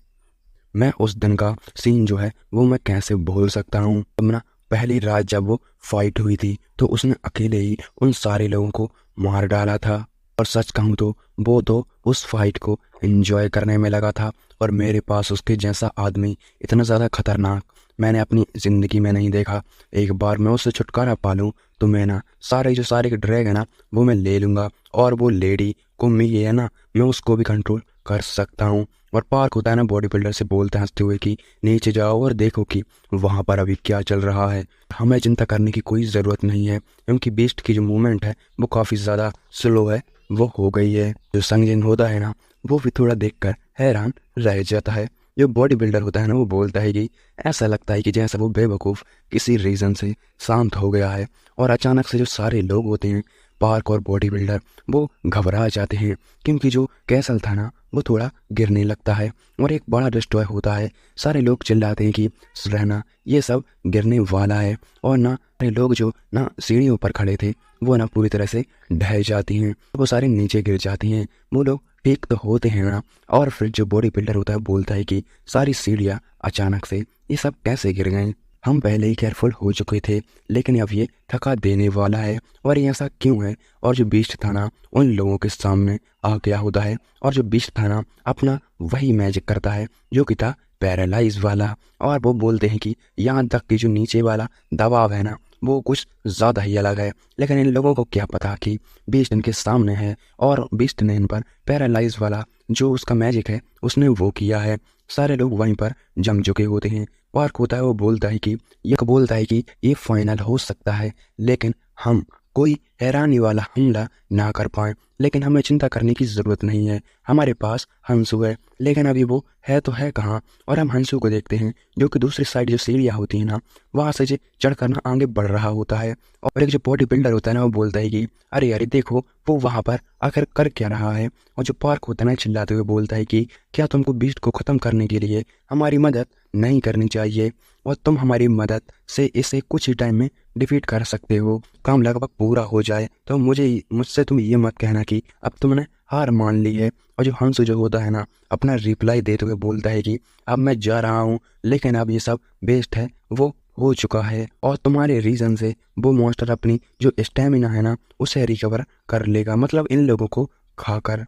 मैं उस दिन का सीन जो है वो मैं कैसे भूल सकता हूँ। अब ना पहली रात जब वो फाइट हुई थी तो उसने अकेले ही उन सारे लोगों को मार डाला था। और सच कहूँ तो वो तो उस फाइट को एंजॉय करने में लगा था, और मेरे पास उसके जैसा आदमी इतना ज़्यादा खतरनाक मैंने अपनी ज़िंदगी में नहीं देखा। एक बार मैं उससे छुटकारा पा लूँ तो मैं ना सारे ड्रैग है ना वो मैं ले लूँगा, और वो लेडी को मैं ये है ना मैं उसको भी कंट्रोल कर सकता हूँ। और पार्क होता है ना, बॉडी बिल्डर से बोलते हंसते हुए कि नीचे जाओ और देखो कि वहाँ पर अभी क्या चल रहा है। हमें चिंता करने की कोई ज़रूरत नहीं है, क्योंकि बीस्ट की जो मूवमेंट है वो काफ़ी ज़्यादा स्लो है, वो हो गई है। जो संजन होता है ना वो भी थोड़ा देखकर हैरान रह जाता है। जो बॉडी बिल्डर होता है ना वो बोलता है कि ऐसा लगता है कि जैसा वो बेवकूफ़ किसी रीज़न से शांत हो गया है। और अचानक से जो सारे लोग होते हैं, पार्क और बॉडी बिल्डर, वो घबरा जाते हैं, क्योंकि जो कैसल था ना वो थोड़ा गिरने लगता है, और एक बड़ा डिस्ट्रॉय होता है। सारे लोग चिल्लाते हैं कि रहना ये सब गिरने वाला है, और ना सारे लोग जो ना सीढ़ियों पर खड़े थे वो ना पूरी तरह से ढह जाती हैं, वो सारे नीचे गिर जाती हैं। वो लोग ठीक तो होते हैं ना, और फिर जो बॉडी बिल्डर होता है बोलता है कि सारी सीढ़ियाँ अचानक से ये सब कैसे गिर गए? हम पहले ही केयरफुल हो चुके थे, लेकिन अब ये थका देने वाला है, और ये ऐसा क्यों है? और जो बीस्ट था ना उन लोगों के सामने आ गया होता है, और जो बीस्ट था ना अपना वही मैजिक करता है जो कि था पैरालाइज वाला। और वो बोलते हैं कि यहाँ तक कि जो नीचे वाला दबाव है ना वो कुछ ज़्यादा ही अलग है, लेकिन इन लोगों को क्या पता कि बीस्ट इनके सामने है, और बीस्ट ने इन पर पैरालाइज वाला जो उसका मैजिक है उसने वो किया है। सारे लोग वहीं पर जम चुके होते हैं। पार्क होता है वो बोलता है कि ये फाइनल हो सकता है, लेकिन हम कोई हैरानी वाला हमला ना कर पाए। लेकिन हमें चिंता करने की ज़रूरत नहीं है, हमारे पास हंसू है। लेकिन अभी वो है तो है कहाँ? और हम हंसू को देखते हैं जो कि दूसरी साइड जो सीढ़ियाँ होती हैं ना वहाँ से चढ़ कर ना आगे बढ़ रहा होता है। और एक जो बॉडी बिल्डर होता है ना वो बोलता है कि अरे अरे देखो वो वहाँ पर आखिर कर क्या रहा है। और जो पार्क होता है ना चिल्लाते हुए बोलता है कि क्या तुमको बीस्ट को ख़त्म करने के लिए हमारी मदद नहीं करनी चाहिए, और तुम हमारी मदद से इसे कुछ ही टाइम में डिफीट कर सकते हो। काम लगभग पूरा हो जाए तो मुझसे तुम ये मत कहना कि अब तुमने हार मान ली है। और जो हंस जो होता है ना अपना रिप्लाई देते हुए बोलता है कि अब मैं जा रहा हूँ, लेकिन अब ये सब वेस्ट है, वो हो चुका है और तुम्हारे रीज़न से वो मॉन्स्टर अपनी जो स्टेमिना है ना उसे रिकवर कर लेगा, मतलब इन लोगों को खाकर।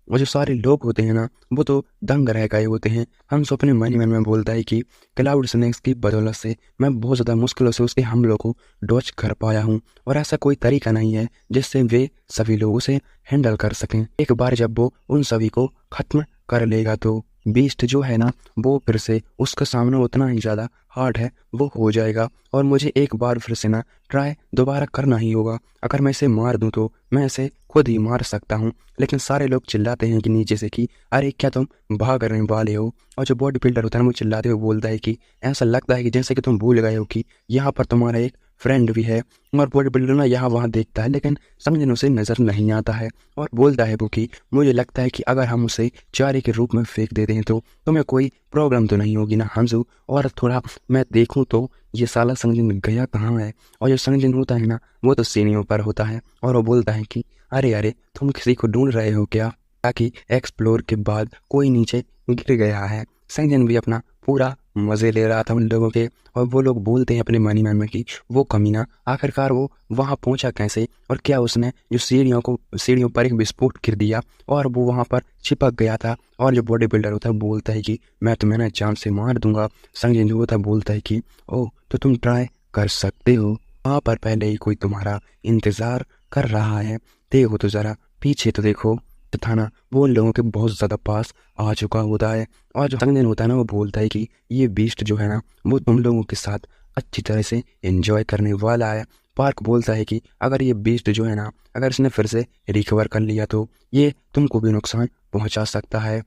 और जो सारे लोग होते हैं ना वो तो दंग रह गए होते हैं। हंस अपने मन में बोलता है कि क्लाउड स्नेक्स की बदौलत से मैं बहुत ज़्यादा मुश्किलों से उसके हमलों को डॉच कर पाया हूँ, और ऐसा कोई तरीका नहीं है जिससे वे सभी लोग उसे हैंडल कर सकें। एक बार जब वो उन सभी को ख़त्म कर लेगा तो बीस्ट जो है ना वो फिर से उसका सामना उतना ही ज़्यादा हार्ड है वो हो जाएगा, और मुझे एक बार फिर से ना ट्राई दोबारा करना ही होगा। अगर मैं इसे मार दूं तो मैं इसे खुद ही मार सकता हूं। लेकिन सारे लोग चिल्लाते हैं कि नीचे से कि अरे क्या तुम भागने वाले हो। और जो बॉडी बिल्डर होता है ना वो चिल्लाते हुए बोलता है कि ऐसा लगता है कि जैसे कि तुम भूल गए हो कि यहाँ पर तुम्हारा एक फ्रेंड भी है। और बॉडी बिल्डर ना यहाँ वहाँ देखता है लेकिन समझने उसे नज़र नहीं आता है, और बोलता है वो कि मुझे लगता है कि अगर हम उसे चारे के रूप में फेंक देते हैं तो तुम्हें कोई प्रॉब्लम तो नहीं होगी ना हंसू। और थोड़ा मैं देखूँ तो ये साला संजन गया कहाँ है। और जो संजन होता है ना वो तो सीढ़ियों पर होता है, और वो बोलता है कि अरे अरे तुम किसी को ढूंढ रहे हो क्या, ताकि एक्सप्लोर के बाद कोई नीचे गिर गया है। संजन भी अपना पूरा मज़े ले रहा था उन लोगों के, और वो लोग बोलते हैं अपने मनी मन में कि वो कमीना आखिरकार वो वहाँ पहुँचा कैसे, और क्या उसने जो सीढ़ियों पर एक विस्फोट गिर दिया और वो वहाँ पर चिपक गया था। और जो बॉडी बिल्डर होता है बोलता है कि मैं तुम्हें ना जान से मार दूंगा। संजय जो होता है बोलता है कि ओह तो तुम ट्राई कर सकते हो, वहाँ पर पहले ही कोई तुम्हारा इंतज़ार कर रहा है। देखो तो ज़रा पीछे तो देखो। तथा ना वो उन लोगों के बहुत ज़्यादा पास आ चुका होता है, और जो संजय होता है ना वो बोलता है कि ये बीस्ट जो है ना वो तुम लोगों के साथ अच्छी तरह से एंजॉय करने वाला है। पार्क बोलता है कि अगर ये बीस्ट जो है ना अगर इसने फिर से रिकवर कर लिया तो ये तुमको भी नुकसान पहुंचा सकता है।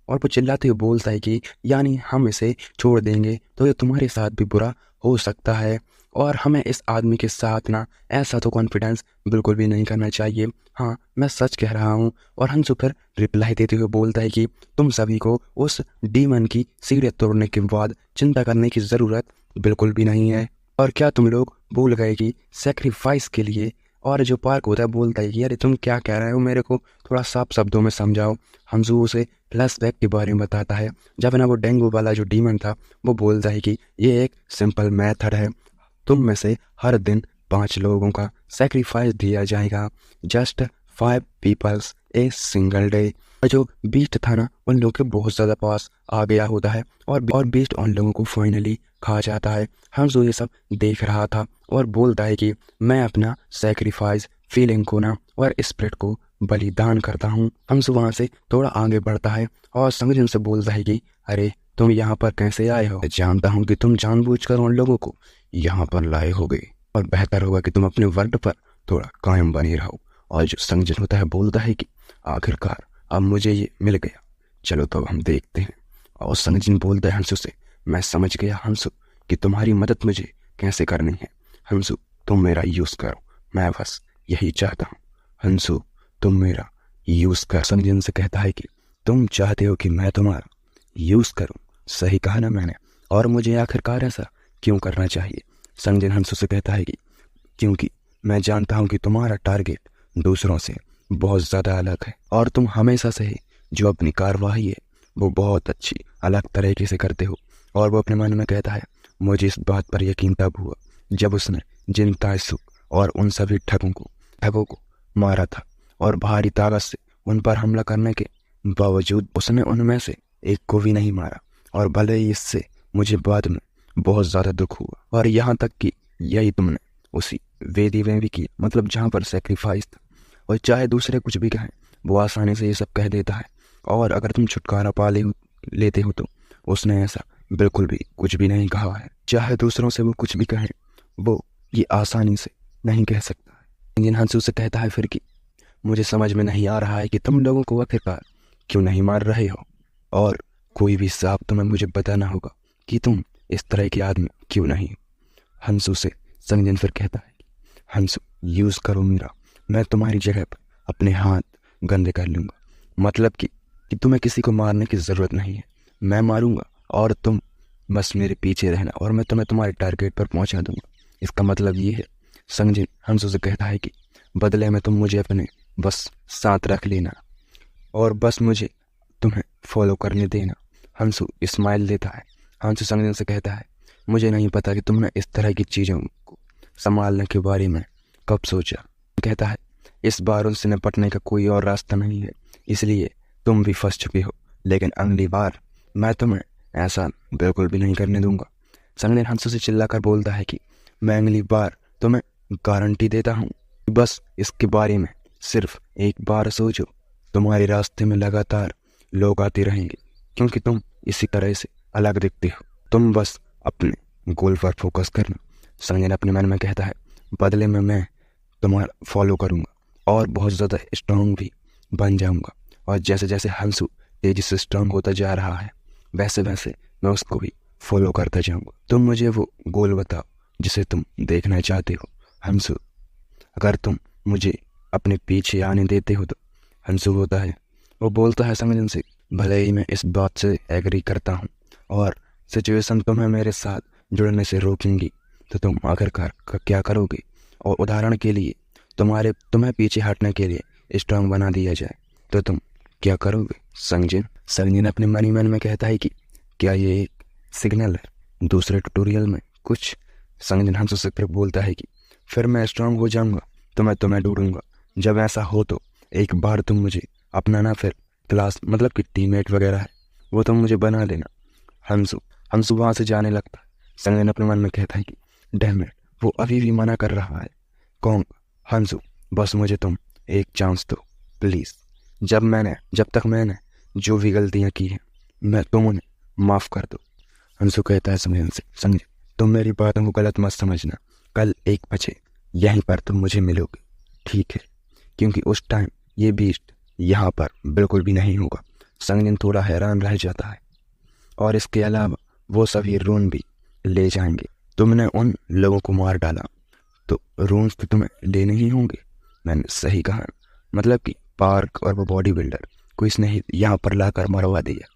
और वो चिल्लाते हुए बोलता है कि यानी हम इसे छोड़ देंगे तो ये तुम्हारे साथ भी बुरा हो सकता है, और हमें इस आदमी के साथ ना ऐसा तो कॉन्फिडेंस बिल्कुल भी नहीं करना चाहिए। हाँ मैं सच कह रहा हूँ। और हंसू फिर रिप्लाई देते हुए बोलता है कि तुम सभी को उस डीमन की सीढ़ी तोड़ने के बाद चिंता करने की ज़रूरत बिल्कुल भी नहीं है। और क्या तुम लोग भूल गए कि सेक्रीफाइस के लिए। और जो पार्क होता है बोलता है कि अरे तुम क्या कह रहे हो, मेरे को थोड़ा साफ शब्दों में समझाओ। हंसू उसे फ्लैशबैक के बारे में बताता है जब ना वो डेंगू वाला जो डीमन था वो बोलता है कि ये एक सिंपल मेथड है, तुम में से हर दिन 5 लोगों का सेक्रीफाइस दिया जाएगा, just 5 peoples a single day. जो बीस्ट था ना उन लोगों के बहुत ज़्यादा पास आ गया होता है, और बीस्ट उन लोगों को फाइनली खा जाता है। हंसू ये सब देख रहा था और बोलता है कि मैं अपना सेक्रीफाइस फीलिंग को ना और स्पिरिट को बलिदान करता हूँ। हंसू वहाँ से थोड़ा आगे बढ़ता है और संजन से बोलता है कि अरे तुम यहाँ पर कैसे आए हो, जानता हूँ कि तुम जानबूझकर उन लोगों को यहाँ पर लाए होगे, और बेहतर होगा कि तुम अपने वर्ड पर थोड़ा कायम बने रहो। और जो संजन होता है बोलता है कि आखिरकार अब मुझे ये मिल गया, चलो तो अब हम देखते हैं। और संजन बोलता है हंसू से, मैं समझ गया हंसू कि तुम्हारी मदद मुझे कैसे करनी है। हंसू तुम मेरा यूज़ करो, मैं बस यही चाहता हूँ। हंसू तुम मेरा यूज़ कर। संजन से कहता है कि तुम चाहते हो कि मैं तुम्हारा यूज़ करूँ, सही कहा ना मैंने। और मुझे आखिरकार ऐसा क्यों करना चाहिए। संजन हंसू से कहता है कि क्योंकि मैं जानता हूँ कि तुम्हारा टारगेट दूसरों से बहुत ज़्यादा अलग है, और तुम हमेशा से ही जो अपनी कार्रवाई है वो बहुत अच्छी अलग तरीके से करते हो। और वो अपने मन में कहता है मुझे इस बात पर यकीन तब हुआ जब उसने जिन ताइसुक और उन सभी ठगों को मारा था, और भारी ताकत से उन पर हमला करने के बावजूद उसने उनमें से एक को भी नहीं मारा। और भले ही इससे मुझे बाद में बहुत ज़्यादा दुख हुआ, और यहाँ तक कि यही तुमने उसी वेदी में भी किया, मतलब जहाँ पर सेक्रीफाइस था। और चाहे दूसरे कुछ भी कहें वो आसानी से ये सब कह देता है, और अगर तुम छुटकारा लेते हो तो उसने ऐसा बिल्कुल भी कुछ भी नहीं कहा है। चाहे दूसरों से वो कुछ भी कहे वो ये आसानी से नहीं कह सकता है। जिन हंसू से कहता है फिर कि मुझे समझ में नहीं आ रहा है कि तुम लोगों को आखिरकार क्यों नहीं मार रहे हो, और कोई भी साफ तुम्हें मुझे बताना होगा कि तुम इस तरह के आदमी क्यों नहीं। हंसू से संजन फिर कहता है हंसू यूज़ करो मेरा, मैं तुम्हारी जगह पर अपने हाथ गंदे कर लूँगा, मतलब कि तुम्हें किसी को मारने की ज़रूरत नहीं है, मैं मारूंगा और तुम बस मेरे पीछे रहना और मैं तुम्हें तुम्हारे टारगेट पर पहुंचा दूंगा। इसका मतलब ये है। संजय हंसू से कहता है कि बदले में तुम मुझे अपने बस साथ रख लेना और बस मुझे तुम्हें फॉलो करने देना। हंसू स्माइल देता है। हंसू संजय से कहता है मुझे नहीं पता कि तुमने इस तरह की चीज़ों को संभालने के बारे में कब सोचा। कहता है इस बार उनसे निपटने का कोई और रास्ता नहीं है, इसलिए तुम भी फंस चुके हो, लेकिन अगली बार मैं तुम्हें ऐसा बिल्कुल भी नहीं करने दूंगा। संजय हंसू से चिल्लाकर बोलता है कि मैं अगली बार तुम्हें गारंटी देता हूँ, बस इसके बारे में सिर्फ एक बार सोचो। तुम्हारे रास्ते में लगातार लोग आते रहेंगे क्योंकि तुम इसी तरह से अलग दिखते हो। तुम बस अपने गोल पर फोकस करना। संजय अपने मन में कहता है बदले में मैं तुम्हारा फॉलो करूँगा और बहुत ज़्यादा स्ट्रांग भी बन जाऊँगा। और जैसे जैसे हंसू तेजी से स्ट्रांग होता जा रहा है वैसे वैसे मैं उसको भी फॉलो करता जाऊँगा। तुम मुझे वो गोल बताओ जिसे तुम देखना चाहते हो हंसू। अगर तुम मुझे अपने पीछे आने देते हो तो हंसू होता है। वो बोलता है संजय से भले ही मैं इस बात से एग्री करता हूँ और सिचुएशन तुम्हें मेरे साथ जुड़ने से रोकेंगी तो तुम आखिरकार क्या करोगे। और उदाहरण के लिए तुम्हें पीछे हटने के लिए स्ट्रांग बना दिया जाए तो तुम क्या करोगे संजय अपने मन ही मन में कहता है कि क्या ये एक सिग्नल है दूसरे ट्यूटोरियल में कुछ। संजय हंसू से फिर बोलता है कि फिर मैं स्ट्रांग हो जाऊंगा तो मैं तुम्हें ढूंढूंगा। जब ऐसा हो तो एक बार तुम मुझे अपनाना, फिर क्लास मतलब कि टीममेट वगैरह है वो तुम मुझे बना लेना। हंसू वहाँ से जाने लगता है। संजय अपने मन में कहता है कि डैम इट, वो अभी भी मना कर रहा है। हंसू बस मुझे तुम एक चांस दो प्लीज़। जब तक मैंने जो भी गलतियाँ की हैं मैं तुम उन्हें माफ़ कर दो। हंसू कहता है संजय तुम मेरी बातों को गलत मत समझना। कल 1 बजे यहीं पर तुम मुझे मिलोगे, ठीक है? क्योंकि उस टाइम ये बीस्ट यहाँ पर बिल्कुल भी नहीं होगा। संजय थोड़ा हैरान रह जाता है। और इसके अलावा वो सभी रून भी ले जाएंगे। तुमने उन लोगों को मार डाला तो रून्स तो तुम्हें लेने ही होंगे। मैंने सही कहा, मतलब कि पार्क और वो बॉडी बिल्डर को इसने यहाँ पर लाकर मरवा दिया।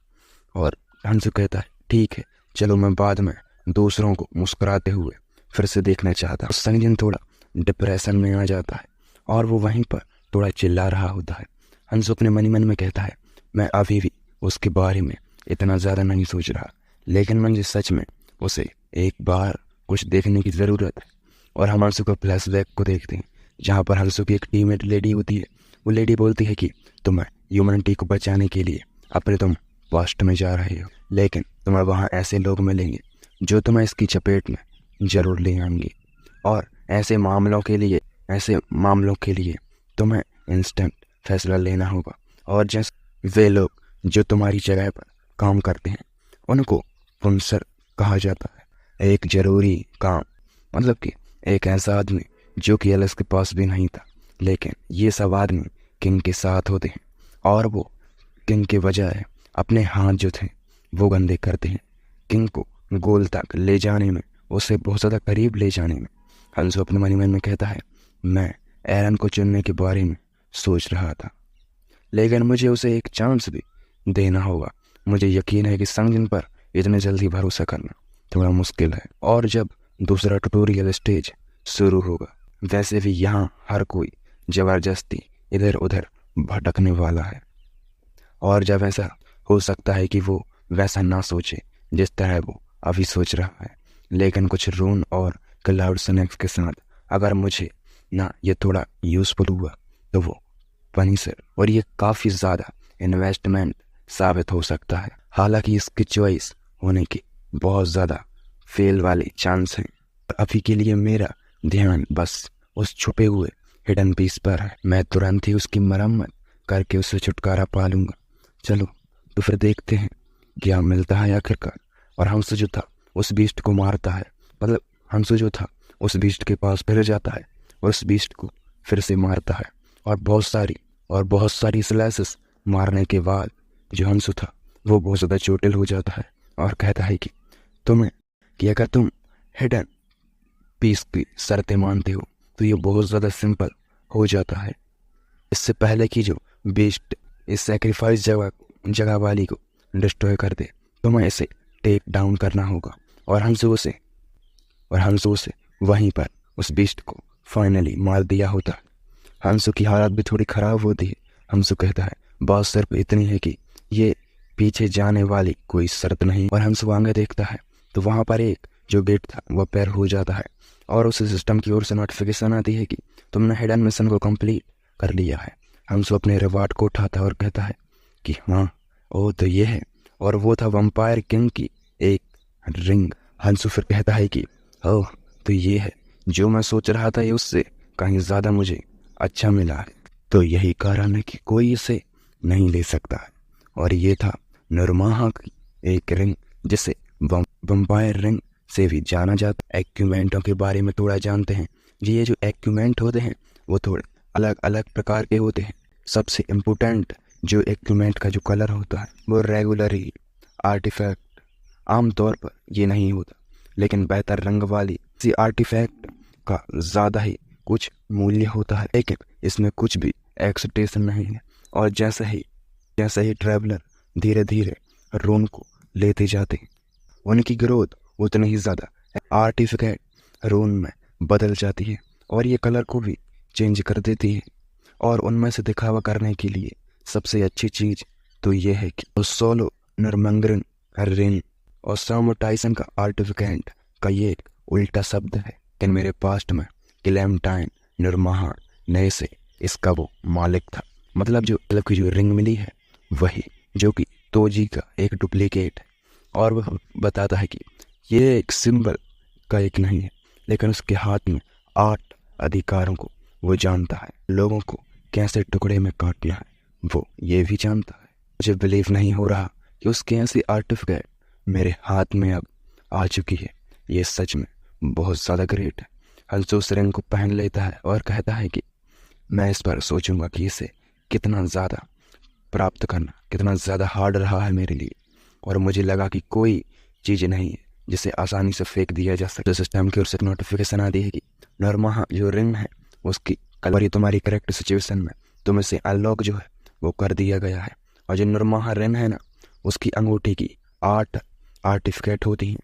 और हंसू कहता है ठीक है चलो, मैं बाद में दूसरों को मुस्कुराते हुए फिर से देखना चाहता हूँ। संजय थोड़ा डिप्रेशन में आ जाता है और वो वहीं पर थोड़ा चिल्ला रहा होता है। हंसू अपने मन ही मन में कहता है मैं अभी भी उसके बारे में इतना ज़्यादा नहीं सोच रहा, लेकिन मुझे सच में उसे एक बार कुछ देखने की ज़रूरत है। और हम हंसू को फ्लैशबैक को देखते हैं जहाँ पर हंसू की एक टीममेट लेडी होती है। वो लेडी बोलती है कि तुम्हें ह्यूमनिटी को बचाने के लिए अपने तुम पास्ट में जा रहे हो, लेकिन तुम्हें वहाँ ऐसे लोग मिलेंगे जो तुम्हें इसकी चपेट में ज़रूर ले आएंगे। और ऐसे मामलों के लिए तुम्हें इंस्टेंट फैसला लेना होगा। और जैसे वे लोग जो तुम्हारी जगह पर काम करते हैं उनको पुंसर कहा जाता है। एक ज़रूरी काम, मतलब कि एक ऐसा आदमी जो कि एलिस के पास भी नहीं था, लेकिन ये सब आदमी किंग के साथ होते हैं और वो किंग के बजाय अपने हाथ जो थे वो गंदे करते हैं। किंग को गोल तक ले जाने में, उसे बहुत ज़्यादा करीब ले जाने में। हंसू अपने मन ही मन में कहता है मैं एरन को चुनने के बारे में सोच रहा था, लेकिन मुझे उसे एक चांस भी देना होगा। मुझे यकीन है कि संजन पर इतने जल्दी भरोसा करना थोड़ा मुश्किल है। और जब दूसरा ट्यूटोरियल स्टेज शुरू होगा, वैसे भी यहाँ हर कोई ज़बरदस्ती इधर उधर भटकने वाला है। और जब ऐसा हो सकता है कि वो वैसा ना सोचे जिस तरह वो अभी सोच रहा है, लेकिन कुछ रून और क्लाउड स्नैक्स के साथ अगर मुझे ना ये थोड़ा यूज़फुल हुआ तो वो फर्नीचर और ये काफ़ी ज़्यादा इन्वेस्टमेंट साबित हो सकता है। हालांकि इसकी चॉइस होने की बहुत ज़्यादा फेल वाले चांस हैं। अभी के लिए मेरा ध्यान बस उस छुपे हुए हिडन पीस पर है। मैं तुरंत ही उसकी मरम्मत करके उससे छुटकारा पा लूँगा। चलो तो फिर देखते हैं क्या मिलता है आखिरकार। और हंसू जो था उस बीस्ट को मारता है, मतलब हंसू जो था उस बीस्ट के पास फिर जाता है और उस बीस्ट को फिर से मारता है। और बहुत सारी स्लैसेस मारने के बाद जो हंसू था वो बहुत ज़्यादा चोटिल हो जाता है और कहता है कि अगर तुम हिडन पीस की शर्तें मानते हो तो ये बहुत ज़्यादा सिंपल हो जाता है। इससे पहले कि जो बीस्ट इस सेक्रीफाइस जगह वाली को डिस्ट्रॉय कर दे, तुम्हें इसे टेक डाउन करना होगा। और हंसू से वहीं पर उस बीस्ट को फाइनली मार दिया होता है। हंसू की हालत भी थोड़ी ख़राब होती है। हंसू कहता है बात सिर्फ इतनी है कि ये पीछे जाने वाली कोई शर्त नहीं। और हंसू आगे देखता है तो वहाँ पर एक जो गेट था वह पैर हो जाता है और उस सिस्टम की ओर से नोटिफिकेशन आती है कि तुमने हिडन मिशन को कंप्लीट कर लिया है। हंसू अपने रिवार्ड को उठाता है और कहता है कि हाँ, ओ तो ये है, और वो था वम्पायर किंग की एक रिंग। हंसू फिर कहता है कि ओह तो ये है, जो मैं सोच रहा था ये उससे कहीं ज़्यादा मुझे अच्छा मिला है, तो यही कारण है कि कोई इसे नहीं ले सकता है। और ये था नरमाहा की एक रिंग जिसे वम्पायर रिंग से भी जाना जाता है। एक्यूमेंटों के बारे में थोड़ा जानते हैं। ये जो एक्यूमेंट होते हैं वो थोड़े अलग अलग प्रकार के होते हैं। सबसे इम्पोर्टेंट जो एक्यूमेंट का जो कलर होता है वो रेगुलर ही आर्टिफैक्ट, आमतौर पर ये नहीं होता, लेकिन बेहतर रंग वाली किसी आर्टिफैक्ट का ज़्यादा ही कुछ मूल्य होता है। लेकिन इसमें कुछ भी एक्सटेंशन नहीं है, और जैसे ही ट्रैवलर धीरे धीरे रून को लेते जाते हैं उनकी ग्रोथ उतनी ही ज़्यादा आर्टिफैक्ट रून में बदल जाती है और ये कलर को भी चेंज कर देती है। और उनमें से दिखावा करने के लिए सबसे अच्छी चीज़ तो ये है कि सोलो नरमंगरन रिन और सामो टाइसन का आर्टिफैक्ट का ये एक उल्टा शब्द है। लेकिन मेरे पास्ट में क्लेमेंटाइन नरमाहा नए से इसका वो मालिक था। मतलब जो की जो रिंग मिली है वही, जो कि तोजी का एक डुप्लीकेट है। और वह बताता है कि ये एक सिंबल का एक नहीं है, लेकिन उसके हाथ में 8 अधिकारों को वो जानता है। लोगों को कैसे टुकड़े में काटना है वो ये भी जानता है। मुझे बिलीव नहीं हो रहा कि उसके ऐसी आर्टिफैक्ट मेरे हाथ में अब आ चुकी है। ये सच में बहुत ज़्यादा ग्रेट है। हंसू उस रिंग को पहन लेता है और कहता है कि मैं इस पर सोचूंगा कि इसे कितना ज़्यादा प्राप्त करना कितना ज़्यादा हार्ड रहा है मेरे लिए, और मुझे लगा कि कोई चीज़ नहीं है जिसे आसानी से फेंक दिया जा सकता। सिस्टम की ओर से नोटिफिकेशन आती है कि नरमाहा जो रिंग है उसकी कलर तुम्हारी करेक्ट सिचुएशन में तुम इसे अनलॉक जो है वो कर दिया गया है। और जो नरमाहा रिंग है ना, उसकी अंगूठी की 8 आर्टिफिकेट होती हैं,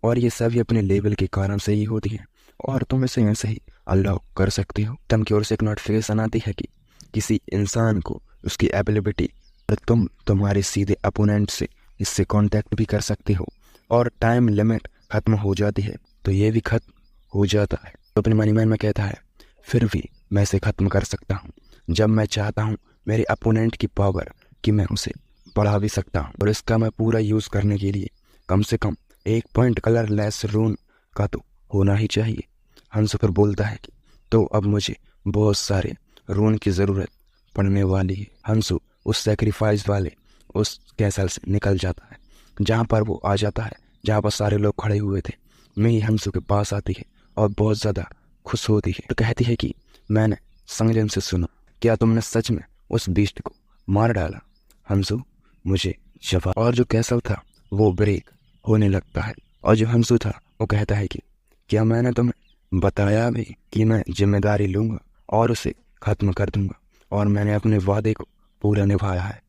और ये सभी अपने लेवल के कारण से ही होती हैं, और तुम इसे ऐसे ही अनलॉक कर सकते हो। सिस्टम की ओर से एक नोटिफिकेशन आती है कि किसी इंसान को उसकी एबिलिटी और तुम तुम्हारे सीधे अपोनेंट से इससे कांटेक्ट भी कर सकते हो, और टाइम लिमिट खत्म हो जाती है तो ये भी खत्म हो जाता है। तो अपने मनी मैन में कहता है फिर भी मैं इसे ख़त्म कर सकता हूँ जब मैं चाहता हूँ। मेरे अपोनेंट की पावर कि मैं उसे बढ़ा भी सकता हूँ, और इसका मैं पूरा यूज़ करने के लिए कम से कम 1 पॉइंट कलरलेस रून का तो होना ही चाहिए। हंस फिर बोलता है कि तो अब मुझे बहुत सारे रून की ज़रूरत पड़ने वाली है। हंसू उस सेक्रीफाइस वाले उस कैसल से निकल जाता है, जहाँ पर वो आ जाता है जहाँ पर सारे लोग खड़े हुए थे। मैं हंसू के पास आती है और बहुत ज़्यादा खुश होती है और कहती है कि मैंने संजन से सुना, क्या तुमने सच में उस बीस्ट को मार डाला? हंसू मुझे जवाब, और जो कैसल था वो ब्रेक होने लगता है, और जो हंसू था वो कहता है कि क्या मैंने तुम्हें बताया भी कि मैं जिम्मेदारी लूँगा और उसे ख़त्म कर दूँगा, और मैंने अपने वादे को पूरा निभाया है।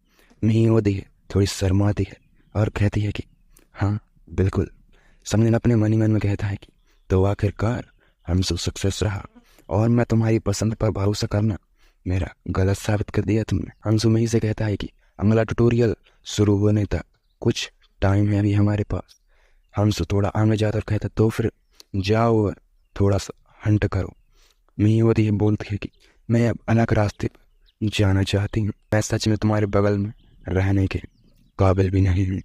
नहीं होती है, थोड़ी शर्माती है और कहती है कि हाँ बिल्कुल। संजन अपने मन ही मन में कहता है कि तो आखिरकार हंसू सक्सेस रहा, और मैं तुम्हारी पसंद पर भरोसा करना मेरा गलत साबित कर दिया तुमने। हंसू में ही से कहता है कि अगला ट्यूटोरियल शुरू होने तक कुछ टाइम है अभी हमारे पास। हंसू थोड़ा आगे जाकर कहता तो फिर जाओ और थोड़ा सा हंट करो। मैं होती है बोलती है कि मैं अब अलग रास्ते पर जाना चाहती हूँ। मैं सच में तुम्हारे बगल में रहने के काबिल भी नहीं हूँ,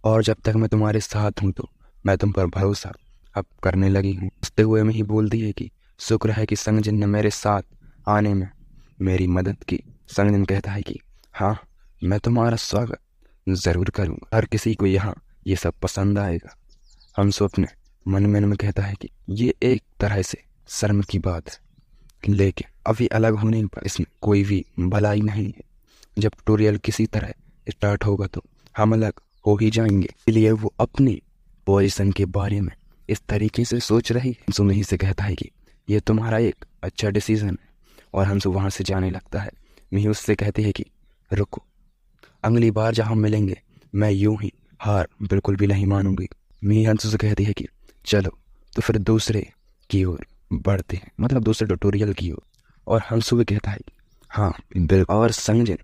और जब तक मैं तुम्हारे साथ हूँ तो मैं तुम पर भरोसा अब करने लगी हूँ। हंसते हुए में ही बोलती है कि शुक्र है कि संजन ने मेरे साथ आने में मेरी मदद की। संजन कहता है कि हाँ मैं तुम्हारा स्वागत ज़रूर करूँगा, हर किसी को यहाँ ये सब पसंद आएगा। हंसू अपने मन में कहता है कि ये एक तरह से शर्म की बात है, लेकिन अभी अलग होने पर इसमें कोई भी भलाई नहीं है। जब ट्यूटोरियल किसी तरह स्टार्ट होगा तो हम अलग हो ही जाएंगे। इसलिए वो अपनी पोजीशन के बारे में इस तरीके से सोच रही है। हंसू ही से कहता है कि ये तुम्हारा एक अच्छा डिसीजन है, और हंसू वहाँ से जाने लगता है। मिही उससे कहती है कि रुको, अगली बार जब हम मिलेंगे मैं यूं ही हार बिल्कुल भी नहीं मानूंगी। मिही हंसू से कहती है कि चलो तो फिर दूसरे की ओर बढ़ते हैं, मतलब दूसरे ट्यूटोरियल की ओर। और हंसू भी कहता है कि हाँ बिल्कुल। और संजन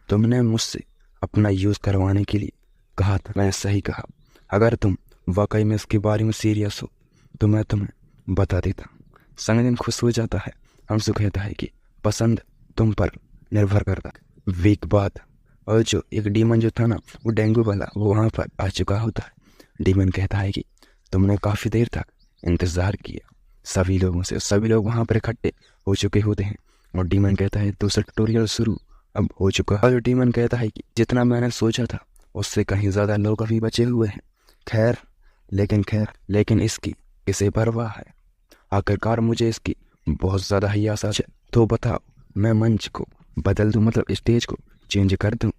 तुमने मुझसे अपना यूज़ करवाने के लिए कहा था, मैंने सही कहा। अगर तुम वाकई में इसके बारे में सीरियस हो तो मैं तुम्हें बता देता हूँ। संगीन खुश हो जाता है। हमसे कहता है कि पसंद तुम पर निर्भर करता है। वीक बाद और जो एक डीमन जो था ना, वो डेंगू वाला, वो वहाँ पर आ चुका होता है। डीमन कहता है कि तुमने काफ़ी देर तक इंतज़ार किया सभी लोगों से। सभी लोग वहाँ पर इकट्ठे हो चुके होते हैं और डीमन कहता है दूसरा ट्यूटोरियल शुरू अब हो चुका है। और डीमन कहता है कि जितना मैंने सोचा था उससे कहीं ज़्यादा लोग अभी बचे हुए हैं। खैर लेकिन इसकी किसे परवाह है। आखिरकार मुझे इसकी बहुत ज़्यादा ही आशा है। तो बताओ, मैं मंच को बदल दूं, मतलब स्टेज को चेंज कर दूं?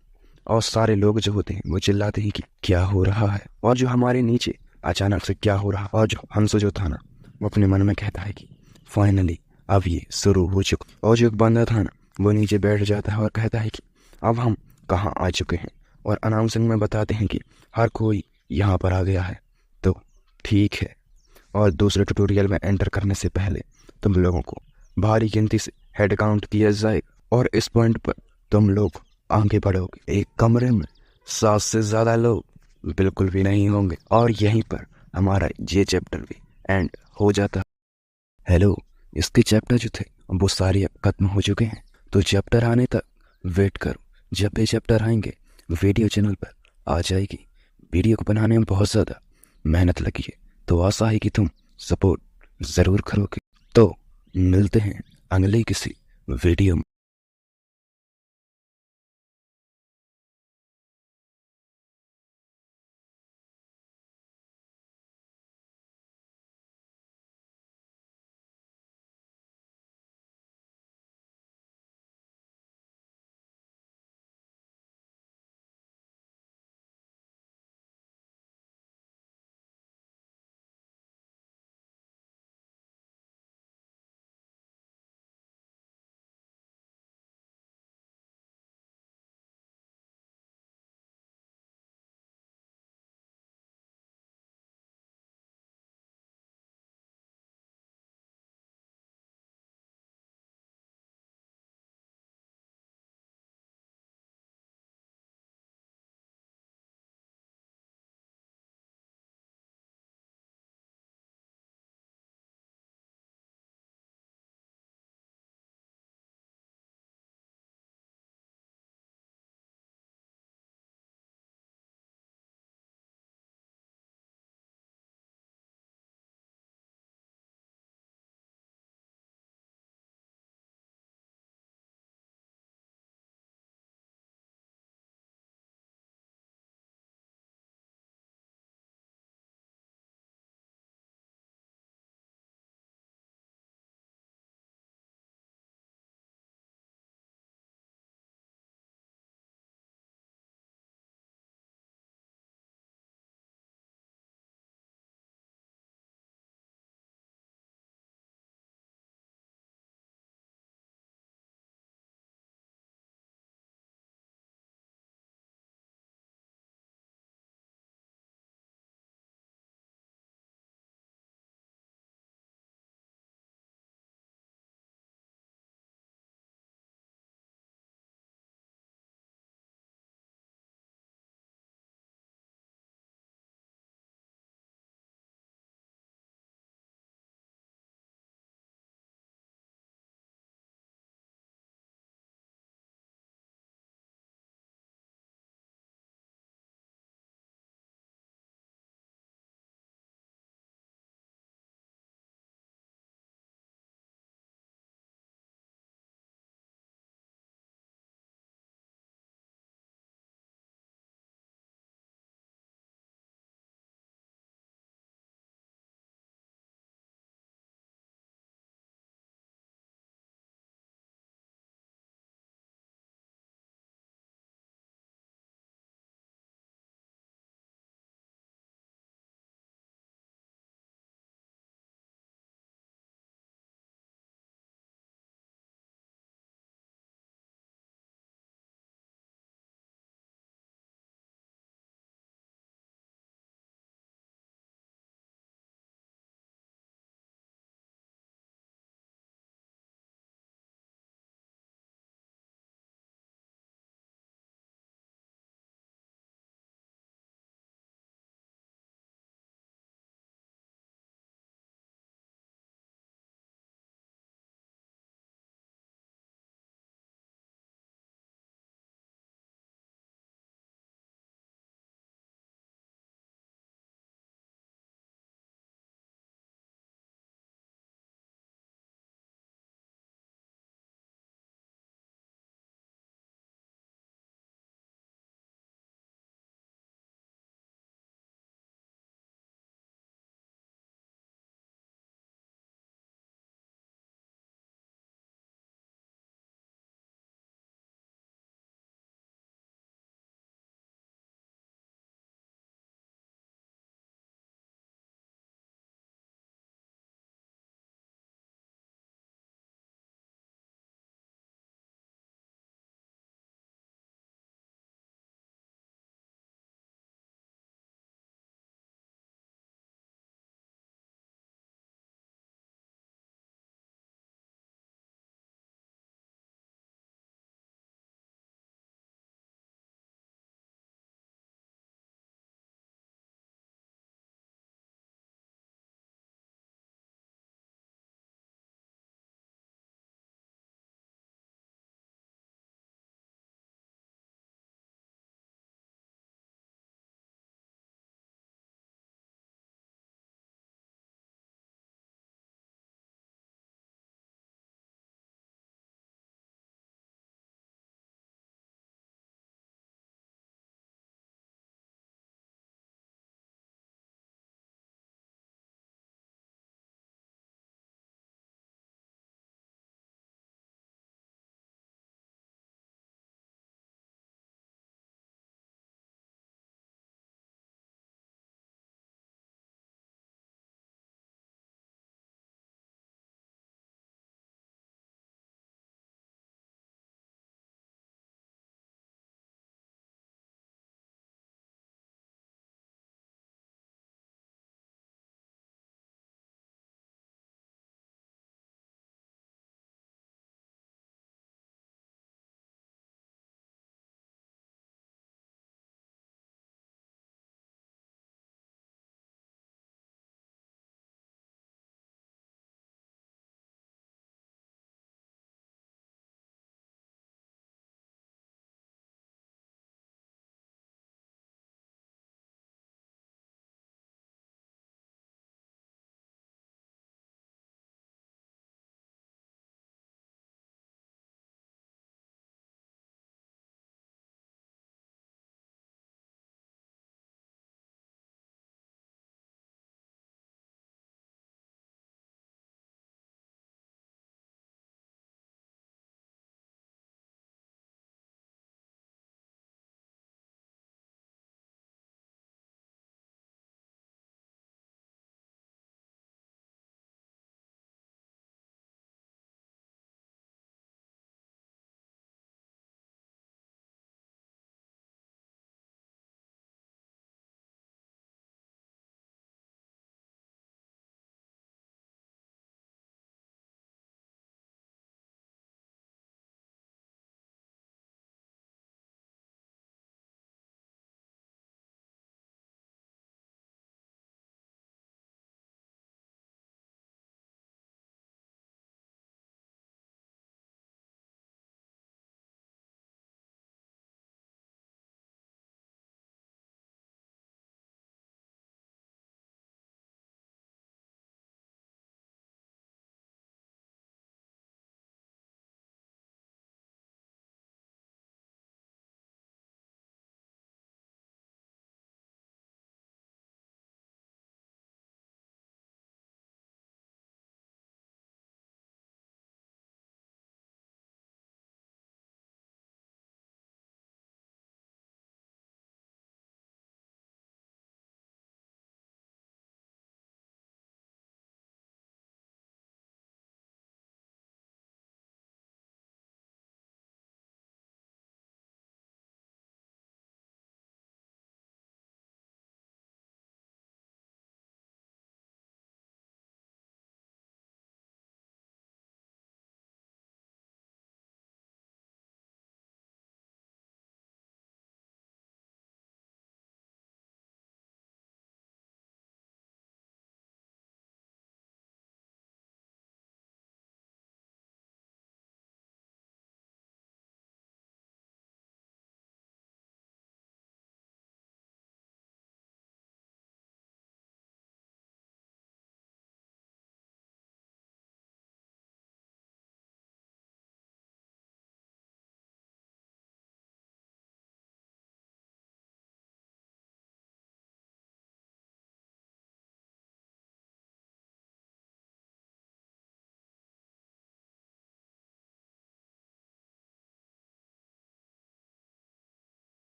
और सारे लोग जो होते हैं वो चिल्लाते हैं कि क्या हो रहा है। और जो हमारे नीचे अचानक से क्या हो रहा। और जो हंसो जो था ना, वो अपने मन में कहता है कि फाइनली अब ये शुरू हो चुका। और जो एक बंदा था ना, वो नीचे बैठ जाता है और कहता है कि अब हम कहाँ आ चुके हैं। और अनाउंसिंग में बताते हैं कि हर कोई यहाँ पर आ गया है। तो ठीक है। और दूसरे ट्यूटोरियल में एंटर करने से पहले तुम लोगों को भारी गिनती से हेड काउंट किया जाएगा और इस पॉइंट पर तुम लोग आगे बढ़ोगे। एक कमरे में 7 से ज़्यादा लोग बिल्कुल भी नहीं होंगे। और यहीं पर हमारा ये चैप्टर भी एंड हो जाता है। हेलो, इसके चैप्टर जो थे वो सारे अब खत्म हो चुके हैं। तो चैप्टर आने तक वेट करो। जब भी चैप्टर आएंगे वीडियो चैनल पर आ जाएगी। वीडियो को बनाने में बहुत ज़्यादा मेहनत लगी है, तो आशा है कि तुम सपोर्ट ज़रूर करोगे। तो मिलते हैं अगले किसी वीडियो में।